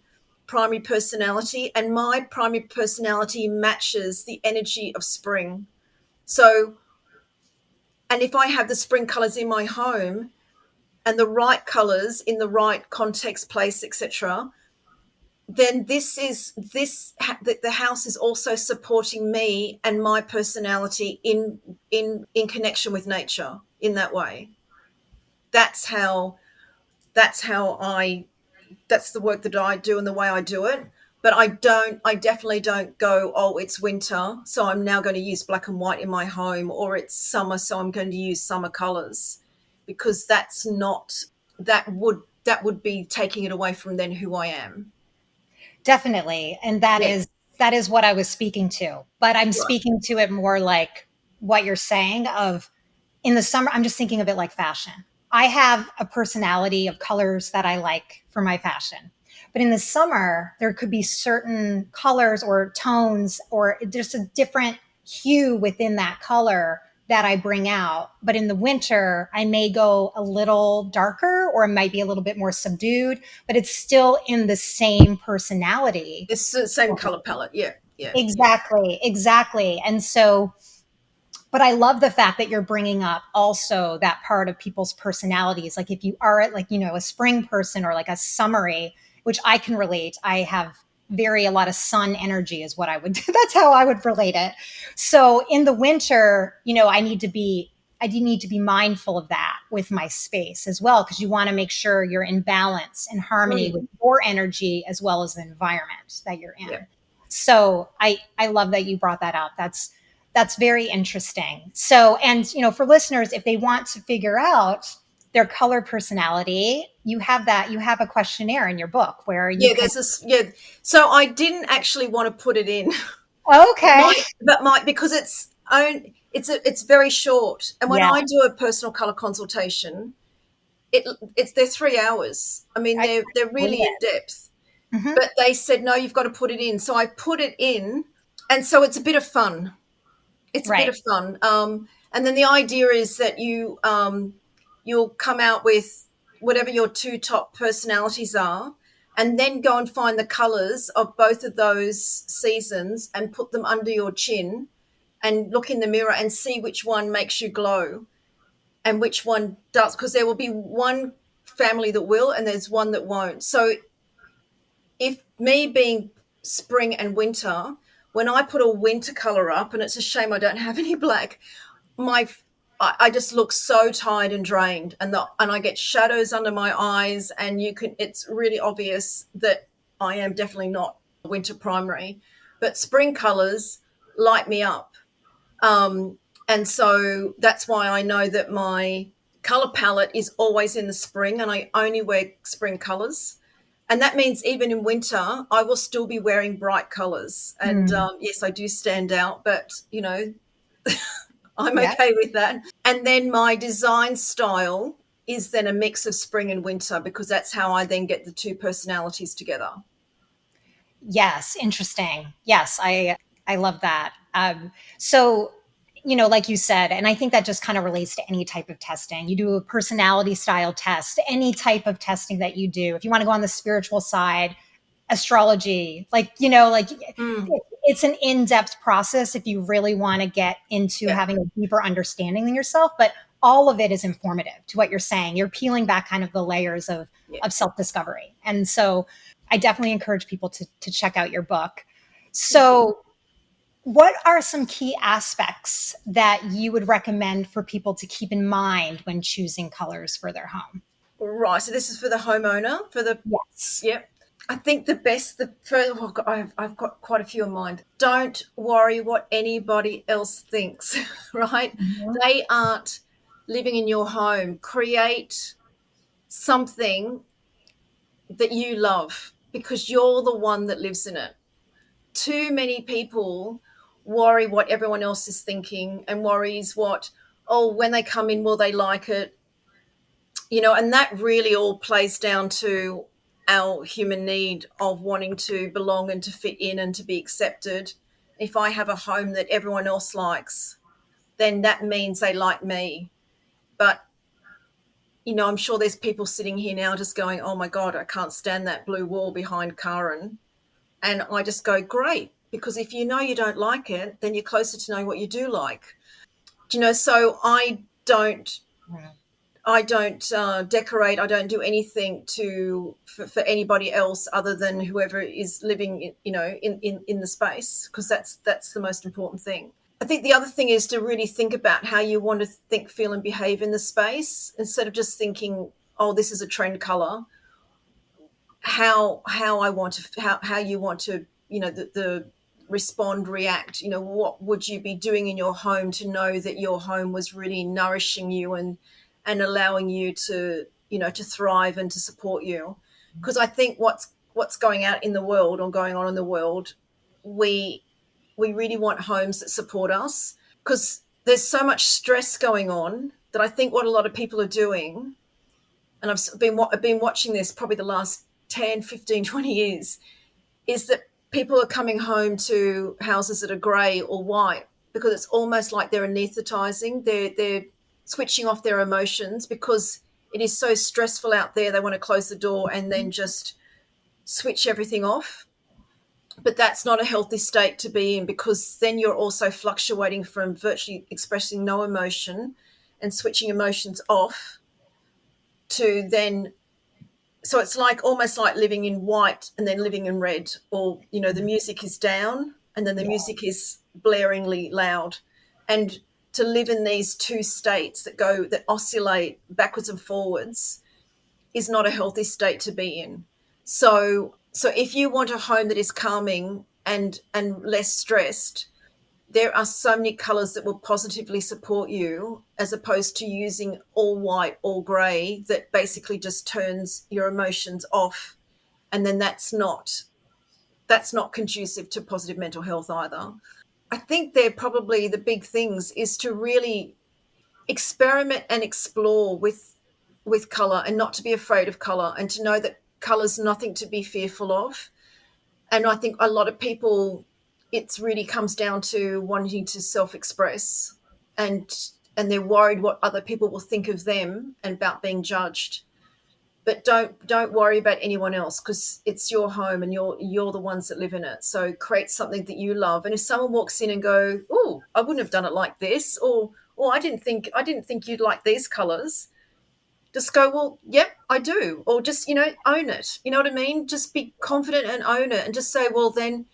primary personality, and my primary personality matches the energy of spring. So, and if I have the spring colors in my home and the right colors in the right context, place, etc., then the house is also supporting me and my personality in connection with nature in that way. That's how that's how I that's the work that I do and the way I do it. But I definitely don't go, oh, it's winter, so I'm now going to use black and white in my home, or it's summer, so I'm going to use summer colors, because that's not. that would be taking it away from then who I am. Definitely. And Yeah. that is what I was speaking to. But I'm Right. speaking to it more like what you're saying of in the summer, I'm just thinking of it like fashion. I have a personality of colors that I like for my fashion. But in the summer, there could be certain colors or tones or just a different hue within that color that I bring out. But in the winter, I may go a little darker or it might be a little bit more subdued, but it's still in the same personality. It's the same color palette. Yeah. Yeah. Yeah. Exactly, exactly. And so but I love the fact that you're bringing up also that part of people's personalities. Like if you are like, a spring person or like a summery, which I can relate. I have a lot of sun energy is what I would do. That's how I would relate it. So in the winter, I do need to be mindful of that with my space as well, because you want to make sure you're in balance and harmony with Mm, your energy as well as the environment that you're yeah. in. So I love that you brought that up. That's very interesting. So, and for listeners, if they want to figure out their color personality, you have a questionnaire in your book where you Yeah. can. So I didn't actually want to put it in, Okay. because it's very short. And when Yeah, I do a personal color consultation, they're 3 hours. I mean, I they're believe really in it. depth. Hmm. But they said no, you've got to put it in. So I put it in, and so it's a bit of fun. It's a bit Right. of fun. And then the idea is that you'll come out with whatever your two top personalities are, and then go and find the colors of both of those seasons and put them under your chin and look in the mirror and see which one makes you glow and which one does, because there will be one family that will and there's one that won't. So if me being spring and winter, when I put a winter color up, and it's a shame I don't have any black, my I just look so tired and drained, and I get shadows under my eyes, and it's really obvious that I am definitely not winter primary, but spring colors light me up. um, and so that's why I know that my color palette is always in the spring, and I only wear spring colors. And that means even in winter, I will still be wearing bright colors. And Hmm. yes, I do stand out, but I'm Yeah. okay with that. And then my design style is then a mix of spring and winter, because that's how I then get the two personalities together. Yes. Interesting. Yes. I love that. So, like you said, and I think that just kind of relates to any type of testing. You do a personality style test, any type of testing that you do. If you want to go on the spiritual side, astrology, Mm, it's an in-depth process if you really want to get into yeah, having a deeper understanding than yourself, but all of it is informative to what you're saying. You're peeling back kind of the layers yeah. of self-discovery. And so I definitely encourage people to check out your book. Thank you. So what are some key aspects that you would recommend for people to keep in mind when choosing colors for their home? Right. So this is for the homeowner, for the, Yes. yep. I think the first, oh God, I've got quite a few in mind. Don't worry what anybody else thinks, right? Mhm. They aren't living in your home. Create something that you love, because you're the one that lives in it. Too many people worry what everyone else is thinking, and worries what, oh, when they come in, will they like it? And that really all plays down to our human need of wanting to belong and to fit in and to be accepted. If I have a home that everyone else likes, then that means they like me. But, I'm sure there's people sitting here now just going, oh my God, I can't stand that blue wall behind Karen. And I just go, great, because if you know you don't like it, then you're closer to knowing what you do like. So I don't decorate. I don't do anything for anybody else other than whoever is living, in the space, because that's the most important thing. I think the other thing is to really think about how you want to think, feel, and behave in the space, instead of just thinking, oh, this is a trend color. How I want to how you want to, the respond, react. What would you be doing in your home to know that your home was really nourishing you and allowing you to thrive and to support you. Because I think what's going out in the world or going on in the world, we really want homes that support us, because there's so much stress going on that I think what a lot of people are doing, and I've been watching this probably the last 10, 15, 20 years, is that people are coming home to houses that are grey or white because it's almost like they're anaesthetizing. They're switching off their emotions because it is so stressful out there. They want to close the door and then just switch everything off. But that's not a healthy state to be in, because then you're also fluctuating from virtually expressing no emotion and switching emotions off to then, so it's like almost like living in white and then living in red, or the music is down and then the music is blaringly loud. And to live in these two states that oscillate backwards and forwards is not a healthy state to be in. So if you want a home that is calming and less stressed, there are so many colors that will positively support you, as opposed to using all white, all gray, that basically just turns your emotions off. And then that's not conducive to positive mental health either. I think they're probably the big things, is to really experiment and explore with color, and not to be afraid of color, and to know that color's nothing to be fearful of. And I think a lot of people, it really comes down to wanting to self-express, and they're worried what other people will think of them and about being judged. But don't worry about anyone else, because it's your home and you're the ones that live in it. So create something that you love. And if someone walks in and go, "Oh, I wouldn't have done it like this," or I didn't think you'd like these colors, just go, "Well, yep, I do." Or just, own it. You know what I mean? Just be confident and own it, and just say, "Well, then,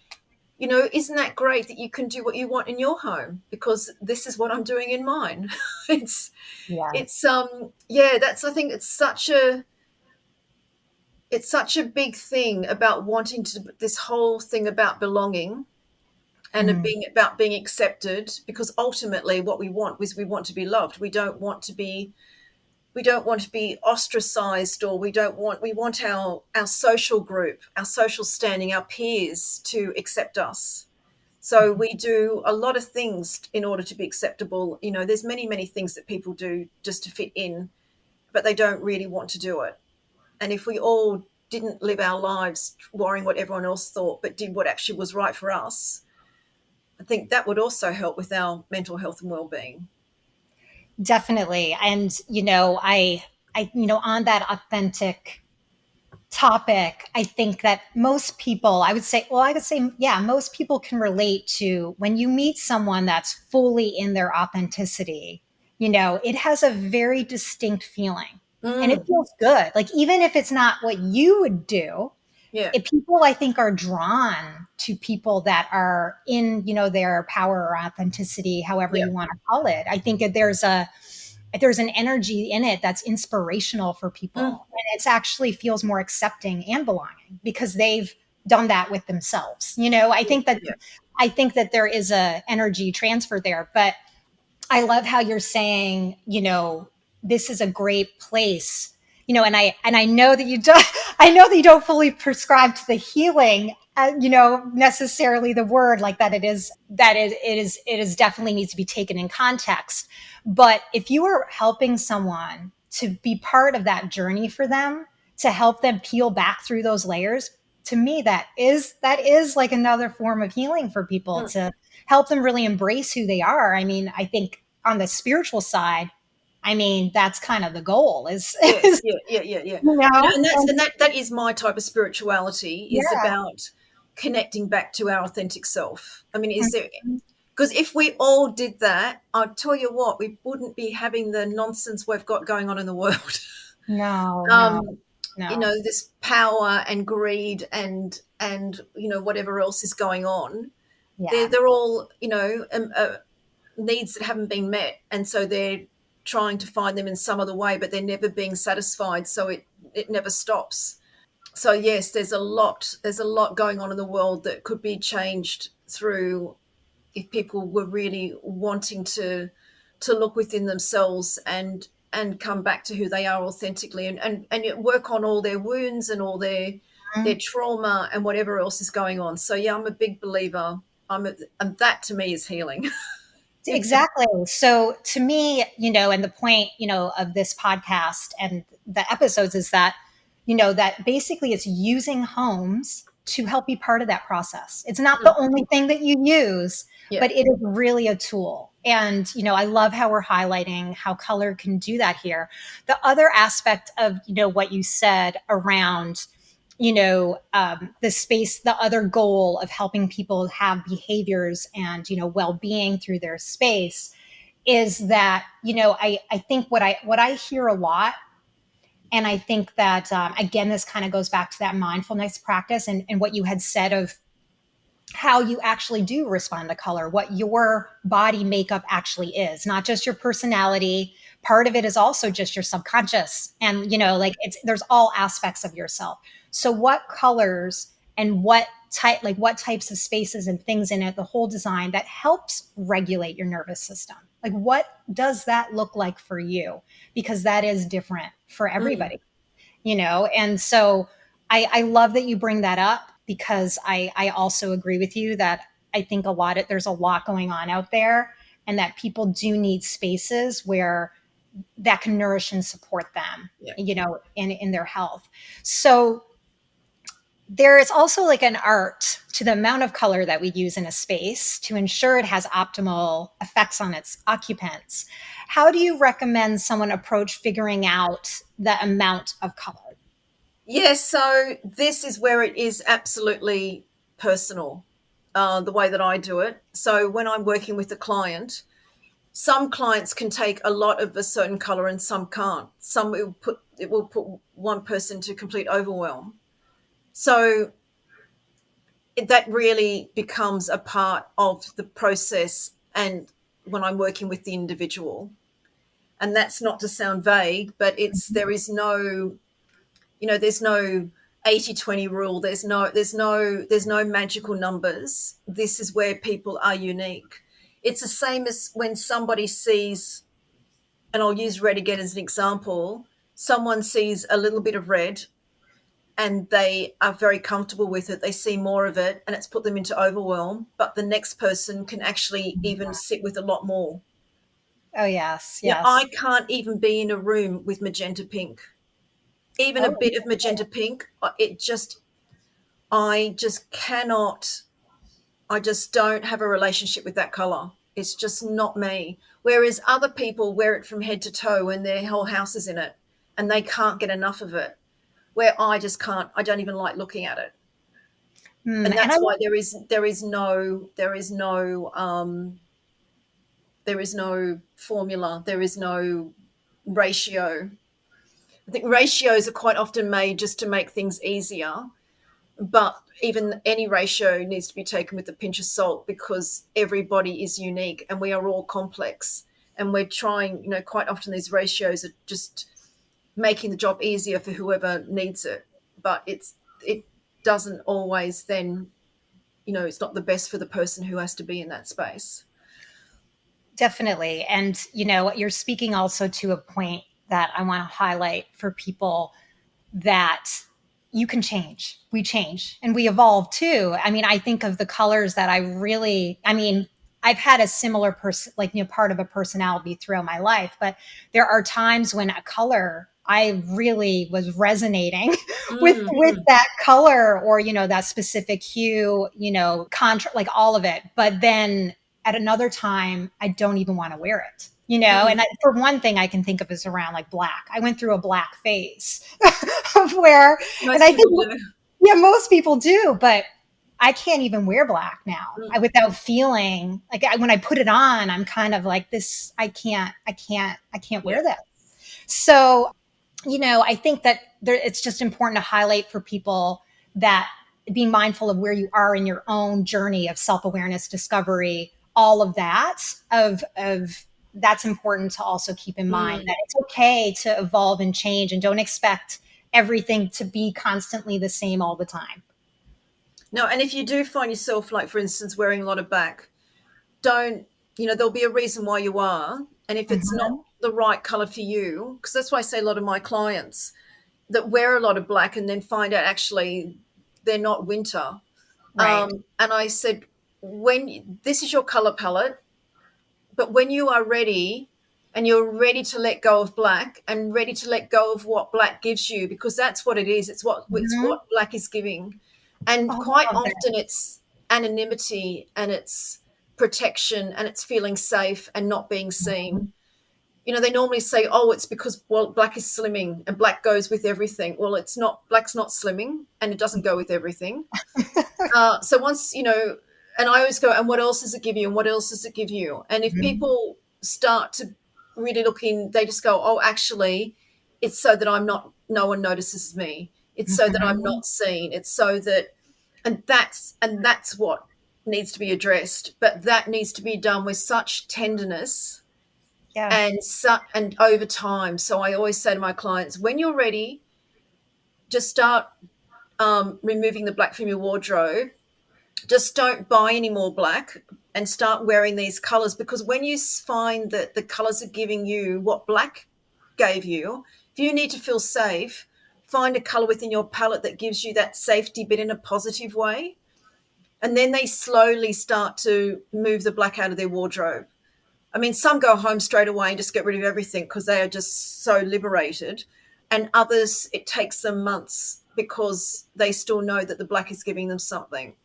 isn't that great that you can do what you want in your home? Because this is what I'm doing in mine." it's Yeah. it's yeah, I think it's such a big thing about wanting to, this whole thing about belonging and about being accepted, because ultimately what we want is, we want to be loved. We don't want to be ostracized, or we want our social group, our social standing, our peers to accept us. So we do a lot of things in order to be acceptable. There's many, many things that people do just to fit in, but they don't really want to do it. And if we all didn't live our lives worrying what everyone else thought, but did what actually was right for us, I think that would also help with our mental health and well-being. Definitely. And, on that authentic topic, I think that most people, yeah, most people can relate to when you meet someone that's fully in their authenticity. It has a very distinct feeling and it Mm, feels good. Like, even if it's not what you would do, yeah, people, I think, are drawn to people that are in, their power or authenticity, however yeah. you want to call it. I think that there's an energy in it that's inspirational for Mm, people, and it actually feels more accepting and belonging because they've done that with themselves. I yeah, think that yeah. there is a energy transfer there. But I love how you're saying, this is a great place, and I know that you don't, I know that you don't fully prescribe to the healing, necessarily the word like that. It is definitely needs to be taken in context. But if you are helping someone to be part of that journey for them, to help them peel back through those layers, to me, that is like another form of healing for people, Mm. to help them really embrace who they are. I mean, I think on the spiritual side, that's kind of the goal is, Yeah, is yeah, yeah, yeah, yeah. you know, And that is my type of spirituality, is yeah. about connecting back to our authentic self. I mean, is there, Mhm. because if we all did that, I'll tell you what, we wouldn't be having the nonsense we've got going on in the world. No, no, um, no. this power and greed and whatever else is going on. They're Yeah. they're all needs that haven't been met, and so they're trying to find them in some other way, but they're never being satisfied. So it never stops. So yes, there's a lot going on in the world that could be changed through, if people were really wanting to look within themselves and and come back to who they are authentically, and work on all their wounds and all their trauma and whatever else is going on. So yeah, I'm a big believer. And that to me is healing. Exactly. So to me, and the point, of this podcast and the episodes is that, that basically it's using homes to help be part of that process. It's not the only thing that you use, Yeah. but it is really a tool. And, I love how we're highlighting how color can do that here. The other aspect of, what you said around, the space, the other goal of helping people have behaviors and, well-being through their space is that, I think what I hear a lot, and I think that, again, this kind of goes back to that mindfulness practice and what you had said of how you actually do respond to color, what your body makeup actually is, not just your personality. Part of it is also just your subconscious. And, like there's all aspects of yourself. So what colors and what types of spaces and things in it, the whole design that helps regulate your nervous system? Like, what does that look like for you? Because that is different for everybody, And so I love that you bring that up because I also agree with you that I think there's a lot going on out there and that people do need spaces where that can nourish and support them, Yeah. in their health. So there is also like an art to the amount of color that we use in a space to ensure it has optimal effects on its occupants. How do you recommend someone approach figuring out the amount of color? Yes, so this is where it is absolutely personal, the way that I do it. So when I'm working with a client, some clients can take a lot of a certain color and some can't. Some it will put one person to complete overwhelm. So that really becomes a part of the process, and when I'm working with the individual. And that's not to sound vague, but there's no 80-20 rule. There's no magical numbers. This is where people are unique. It's the same as when somebody sees, and I'll use red again as an example. Someone sees a little bit of red and they are very comfortable with it. They see more of it and it's put them into overwhelm, but the next person can actually even sit with a lot more. Oh, yes, Yeah, yes. I can't even be in a room with magenta pink. Even a Oh, bit of magenta pink, I just cannot, I just don't have a relationship with that color. It's just not me. Whereas other people wear it from head to toe and their whole house is in it and they can't get enough of it. Where I just can't, I don't even like looking at it. And and that's why there is no formula, there is no ratio. I think ratios are quite often made just to make things easier, but even any ratio needs to be taken with a pinch of salt because everybody is unique and we are all complex, and we're trying, quite often these ratios are just making the job easier for whoever needs it, but it doesn't always then, it's not the best for the person who has to be in that space. definitely. And, you're speaking also to a point that I want to highlight for people that you can change. We change and we evolve too. I mean, I think of the colors that I've had a similar person, like, part of a personality throughout my life, but there are times when a color I really was resonating with Mm-hmm. that color or, that specific hue, like all of it. But then at another time, I don't even want to wear it. Mm-hmm. For one thing I can think of is around like black. I went through a black phase of where, and Most I think, people do. yeah, most people do, but I can't even wear black now without feeling like when I put it on, I'm kind of like this. I can't Yeah. wear that. So, I think that it's just important to highlight for people that being mindful of where you are in your own journey of self-awareness, discovery, all of that of that's important to also keep in mind Mm. that it's okay to evolve and change and don't expect everything to be constantly the same all the time. No, and if you do find yourself, like, for instance, wearing a lot of black, don't, there'll be a reason why you are, And if it's Mhm. not the right color for you, because that's why I say a lot of my clients that wear a lot of black and then find out actually they're not winter. Right. And I said, this is your color palette, but when you are ready and you're ready to let go of black and ready to let go of what black gives you, because that's what it is. It's what Mhm. black is giving. And Oh, quite I love that. often it's anonymity and it's protection and it's feeling safe and not being Mhm. seen. They normally say, oh, it's because, well, black is slimming and black goes with everything. Well, it's not, black's not slimming and it doesn't go with everything. So once, and I always go, and what else does it give you? And what else does it give you? And if Mhm. people start to really look in, they just go, oh, actually, it's so that no one notices me. It's so that I'm Mhm. not seen. It's so that, and that's what needs to be addressed. But that needs to be done with such tenderness Yeah. and over time. So I always say to my clients, when you're ready, just start removing the black from your wardrobe. Just don't buy any more black and start wearing these colors, because when you find that the colors are giving you what black gave you, if you need to feel safe, find a color within your palette that gives you that safety but in a positive way. And then they slowly start to move the black out of their wardrobe. I mean, some go home straight away and just get rid of everything because they are just so liberated. And others, it takes them months because they still know that the black is giving them something.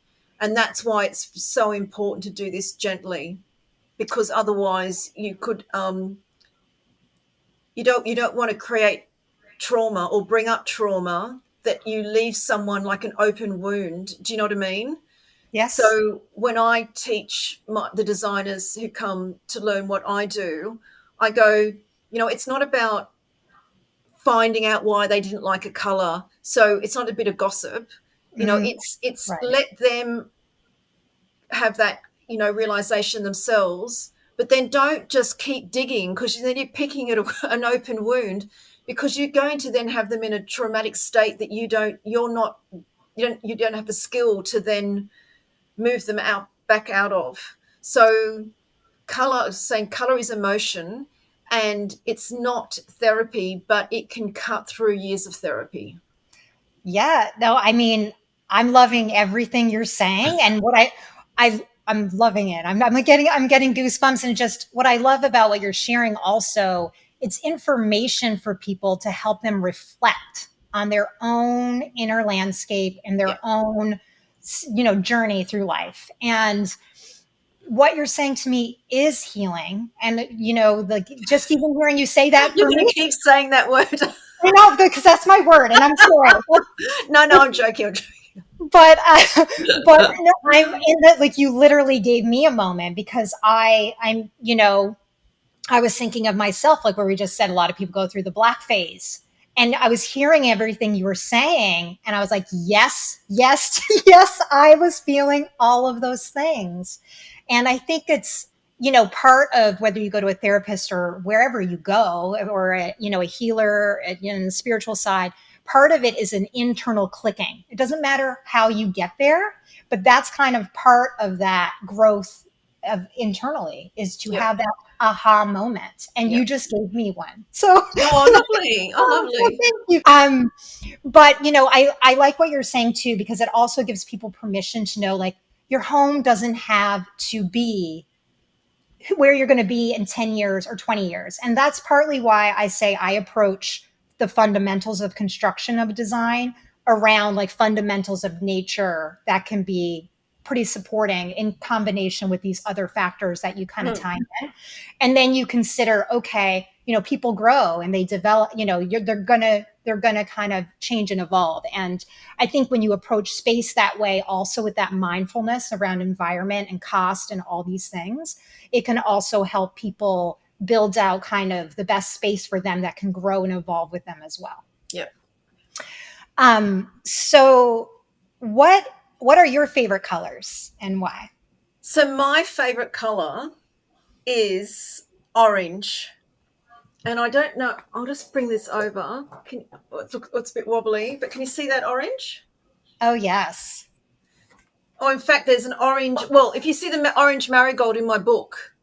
And that's why it's so important to do this gently, because otherwise you don't want to create trauma or bring up trauma that you leave someone like an open wound. Do you know what I mean? Yes. So when I teach the designers who come to learn what I do, I go, it's not about finding out why they didn't like a color. So it's not a bit of gossip. Mm, It's right. let them have that, realization themselves, but then don't just keep digging, because then you're picking at an open wound, because you're going to then have them in a traumatic state that you don't have the skill to then move them back out of. So color is emotion, and it's not therapy, but it can cut through years of therapy. Yeah, no, I mean, I'm loving everything you're saying, and I'm loving it. I'm getting goosebumps, and just what I love about what you're sharing also, it's information for people to help them reflect on their own inner landscape and Yeah. their own journey through life. And what you're saying to me is healing. And just even hearing you say that You're for going me, to keep saying that word. I know, because that's my word, and I'm sorry. No, I'm joking. But but no, I'm in that, like, you literally gave me a moment, because I was thinking of myself, like where we just said a lot of people go through the black phase. And I was hearing everything you were saying, and I was like, yes, yes, yes, I was feeling all of those things. And I think it's, part of whether you go to a therapist or wherever you go, or a healer, in the spiritual side, part of it is an internal clicking. It doesn't matter how you get there, but that's kind of part of that growth of internally, is to Yep. have that aha moment. And you Yep. just gave me one. So, Oh, lovely. Oh, so lovely. thank you. But I like what you're saying too, because it also gives people permission to know, like, your home doesn't have to be where you're going to be in 10 years or 20 years. And that's partly why I say I approach the fundamentals of construction of design around, like, fundamentals of nature that can be pretty supporting in combination with these other factors that you kind of Hmm. time in. And then you consider, okay, people grow and they develop, they're gonna kind of change and evolve. And I think when you approach space that way, also with that mindfulness around environment and cost and all these things, it can also help people build out kind of the best space for them that can grow and evolve with them as well. Yep. So what are your favorite colors and why? So my favorite color is orange. And I don't know, I'll just bring this over. It's a bit wobbly, but can you see that orange? Oh, yes. Oh, in fact, there's an orange. Well, if you see the orange marigold in my book,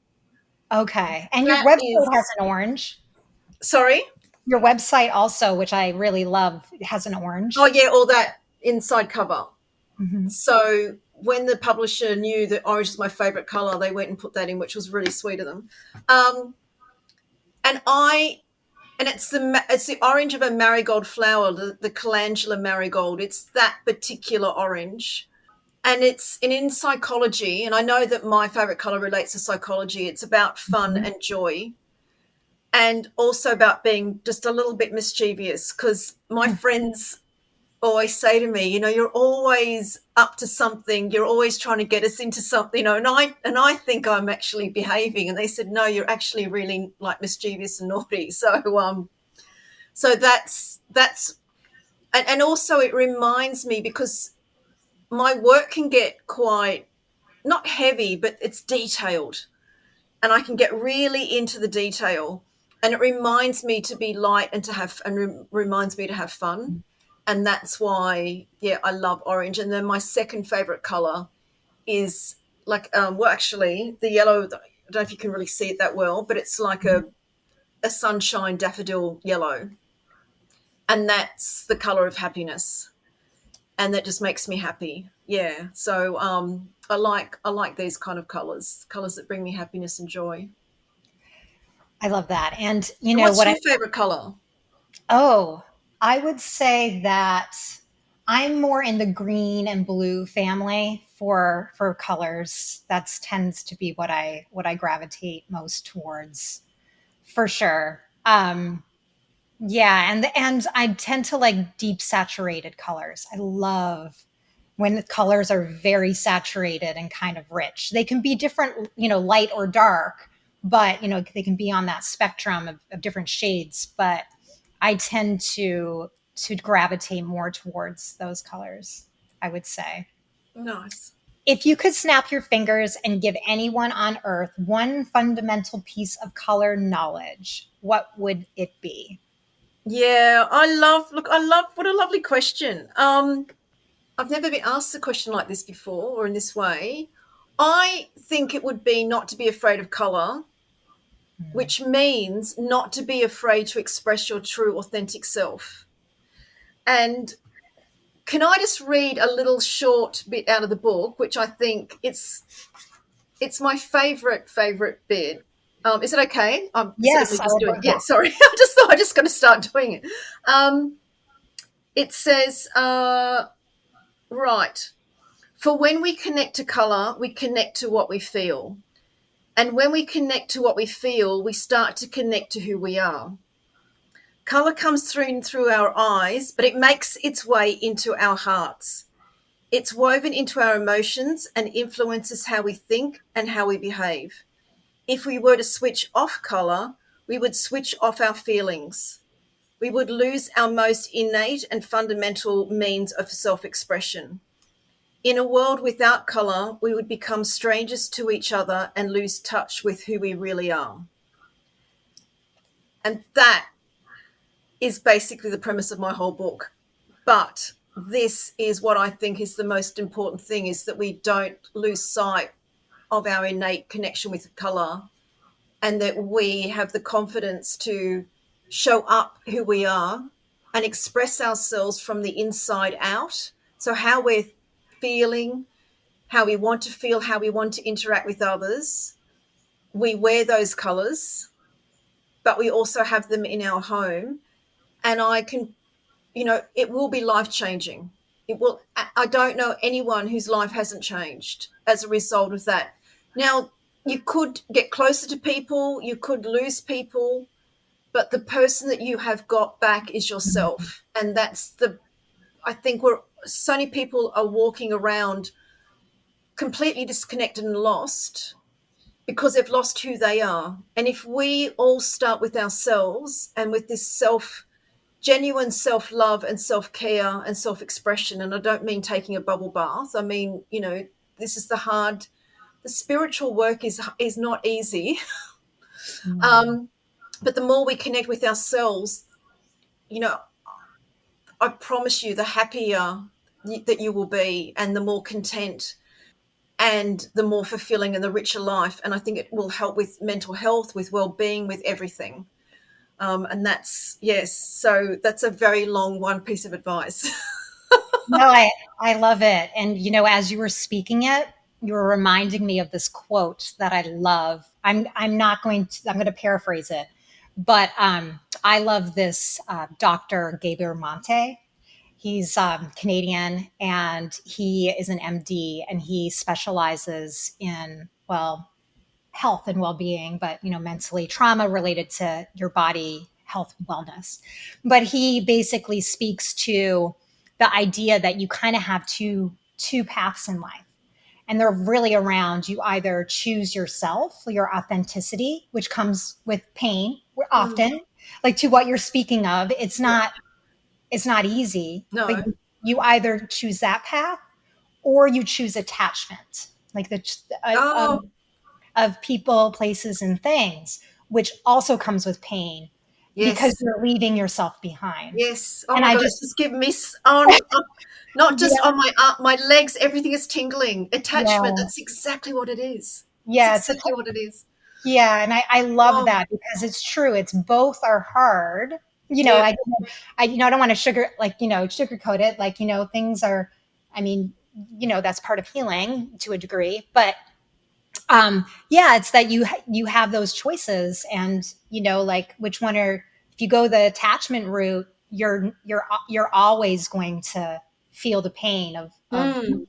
Okay. And your That website has is, an orange. sorry? Your website also, which I really love, has an Oh, orange. yeah, all that inside cover. Mhm. So when the publisher knew that orange is my favorite color, they went and put that in, which was really sweet of them. Um, and I and it's the orange of a marigold flower, the calendula marigold. It's that particular orange, and it's in psychology. And I know that my favorite color relates to psychology. It's about fun Mhm. and joy, and also about being just a little bit mischievous. Because my friends always say to me, you're always up to something. You're always trying to get us into something, and I think I'm actually behaving. And they said, no, you're actually really like mischievous and naughty. So that's and also it reminds me, because my work can get quite not heavy, but it's detailed, and I can get really into the detail, and it reminds me to be light and to have and reminds me to have fun. And that's why, yeah, I love orange. And then my second favorite color is like well, actually the yellow. I don't know if you can really see it that well, but it's like a sunshine daffodil yellow, and that's the color of happiness, and that just makes me happy. Yeah, so I like these kind of colors that bring me happiness and joy. I love that. And And what's your favorite color? oh, I would say that I'm more in the green and blue family for colors. That tends to be what I gravitate most towards, for sure. Yeah, and I tend to like deep saturated colors. I love when the colors are very saturated and kind of rich. They can be different, light or dark, but they can be on that spectrum of different shades. But I tend to gravitate more towards those colors, I would say. Nice. If you could snap your fingers and give anyone on earth one fundamental piece of color knowledge, what would it be? Yeah, I love, what a lovely question. I've never been asked a question like this before, or in this way. I think it would be not to be afraid of color, Hmm. which means not to be afraid to express your true, authentic self. And can I just read a little short bit out of the book, which I think it's my favorite bit. Is it okay? Instead of me Yes, I just would doing, love yeah, that. sorry, I just thought I just got to start doing it. Um, it says, right, for when we connect to color, we connect to what we feel. And when we connect to what we feel, we start to connect to who we are. Color comes through our eyes, but it makes its way into our hearts. It's woven into our emotions and influences how we think and how we behave. If we were to switch off color, we would switch off our feelings. We would lose our most innate and fundamental means of self expression. In a world without color, we would become strangers to each other and lose touch with who we really are. And that is basically the premise of my whole book. But this is what I think is the most important thing, is that we don't lose sight of our innate connection with color, and that we have the confidence to show up who we are and express ourselves from the inside out. So how we're feeling, how we want to feel, how we want to interact with others, we wear those colors, but we also have them in our home. And I can, it will be life changing. It will. I don't know anyone whose life hasn't changed as a result of that. Now, you could get closer to people, you could lose people, but the person that you have got back is yourself. And I think so many people are walking around completely disconnected and lost because they've lost who they are. And if we all start with ourselves and with this genuine self-love and self-care and self-expression, and I don't mean taking a bubble bath, I mean, this is the spiritual work is not easy. Mm. um, but the more we connect with ourselves, you know I promise you, the happier that you will be, and the more content. and the more fulfilling and the richer life. And I think it will help with mental health, with well-being, with everything. And that's, yes, so that's a very long one piece of advice. No, I love it. And, as you were speaking it, you were reminding me of this quote that I love. I'm going to paraphrase it, but I love this Dr. Gabriel Monte. He's Canadian, and he is an MD, and he specializes in, well, health and well-being, but mentally trauma related to your body, health, wellness. But he basically speaks to the idea that you kind of have two paths in life. And they're really around, you either choose yourself, your authenticity, which comes with pain often, like to what you're speaking of. It's not easy, but No. you either choose that path or you choose attachment, like Oh, of people, places, and things, which also comes with pain because yes. you're leaving yourself behind. Yes. Oh And my I God, it's just, just giving me on, not just yeah, on my legs, everything is tingling. Attachment, yeah, that's exactly what it is. It's yeah, exactly what it is. yeah. And I love Oh, that because it's true. It's both are hard. yeah. I don't want to sugarcoat it. Like, things are, I mean, that's part of healing to a degree, but yeah, it's that you have those choices, and like which one are, if you go the attachment route, you're always going to feel the pain of Mm,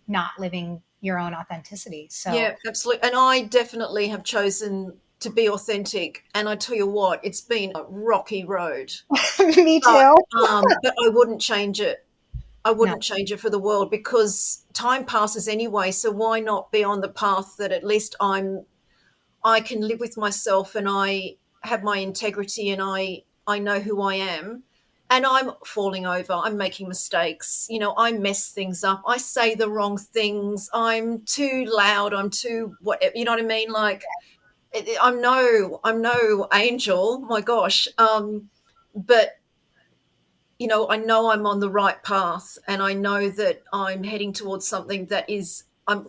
not living your own authenticity. So yeah, absolutely. And I definitely have chosen to be authentic. And I tell you what, it's been a rocky road, me but too. but I wouldn't change it. I No, wouldn't change it for the world, because time passes anyway. So why not be on the path that at least I can live with myself, and I have my integrity, and I know who I am, and I'm falling over, I'm making mistakes, I mess things up, I say the wrong things, I'm too loud, I'm too whatever, you know what I mean? Like I'm no angel, my gosh. But I know I'm on the right path, and I know that I'm heading towards something that is, I'm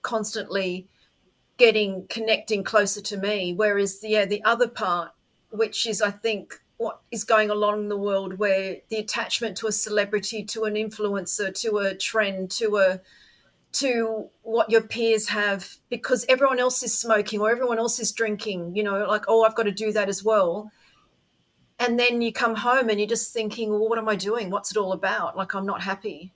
constantly connecting closer to me. Whereas the other part, which is, I think, what is going along in the world, where the attachment to a celebrity, to an influencer, to a trend, to what your peers have, because everyone else is smoking or everyone else is drinking, like, oh, I've got to do that as well. And then you come home and you're just thinking, well, what am I doing? What's it all about? Like, I'm not happy.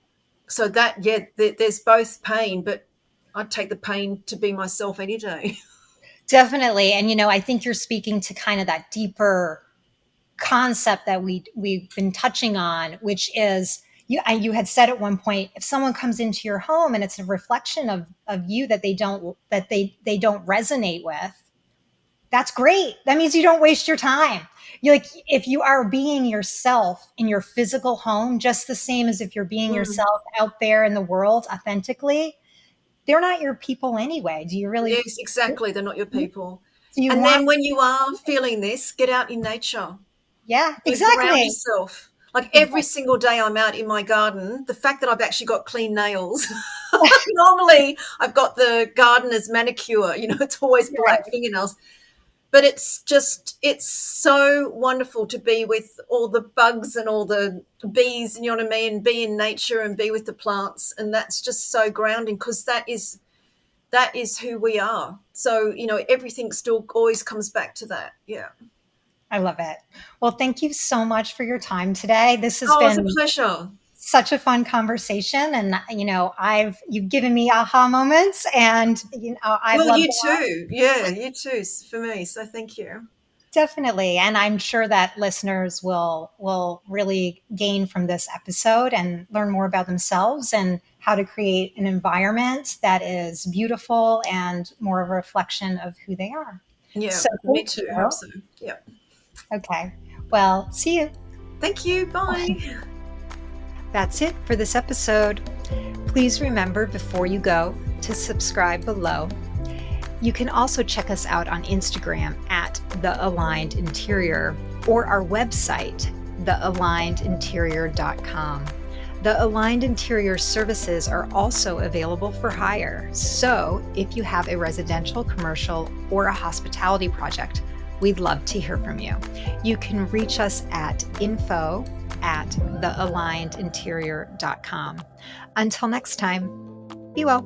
So that, yeah, there's both pain, but I'd take the pain to be myself any day. definitely. And I think you're speaking to kind of that deeper concept that we've been touching on, which is, you had said at one point, if someone comes into your home and it's a reflection of you that they don't resonate with, that's great. That means you don't waste your time. You like, if you are being yourself in your physical home, just the same as if you're being Mm. yourself out there in the world authentically, they're not your people anyway. Do you really, Yes, exactly. They're not your do people. you And want? then when you are feeling this, get out in nature. Yeah, Ground exactly. yourself. Like, every Exactly. single day I'm out in my garden, the fact that I've actually got clean nails. Normally, I've got the gardener's manicure, it's always black fingernails. But it's so wonderful to be with all the bugs and all the bees, you know what I mean? Be in nature and be with the plants. And that's just so grounding, because that is who we are. So, everything still always comes back to that. Yeah. I love it. Well, thank you so much for your time today. This has Oh, it's a been pleasure. such a fun conversation, and you've given me aha moments, and I've Well, loved you it. too. Yeah, you too, for me. So thank you. Definitely, and I'm sure that listeners will really gain from this episode and learn more about themselves and how to create an environment that is beautiful and more of a reflection of who they are. Yeah, So me thank too. Hope you. so. Yeah. Okay. Well, see you. Thank you. Bye. That's it for this episode. Please remember, before you go, to subscribe below. You can also check us out on Instagram at The Aligned Interior, or our website, thealignedinterior.com. The Aligned Interior services are also available for hire. So if you have a residential, commercial, or a hospitality project, we'd love to hear from you. You can reach us at info@thealignedinterior.com. Until next time, be well.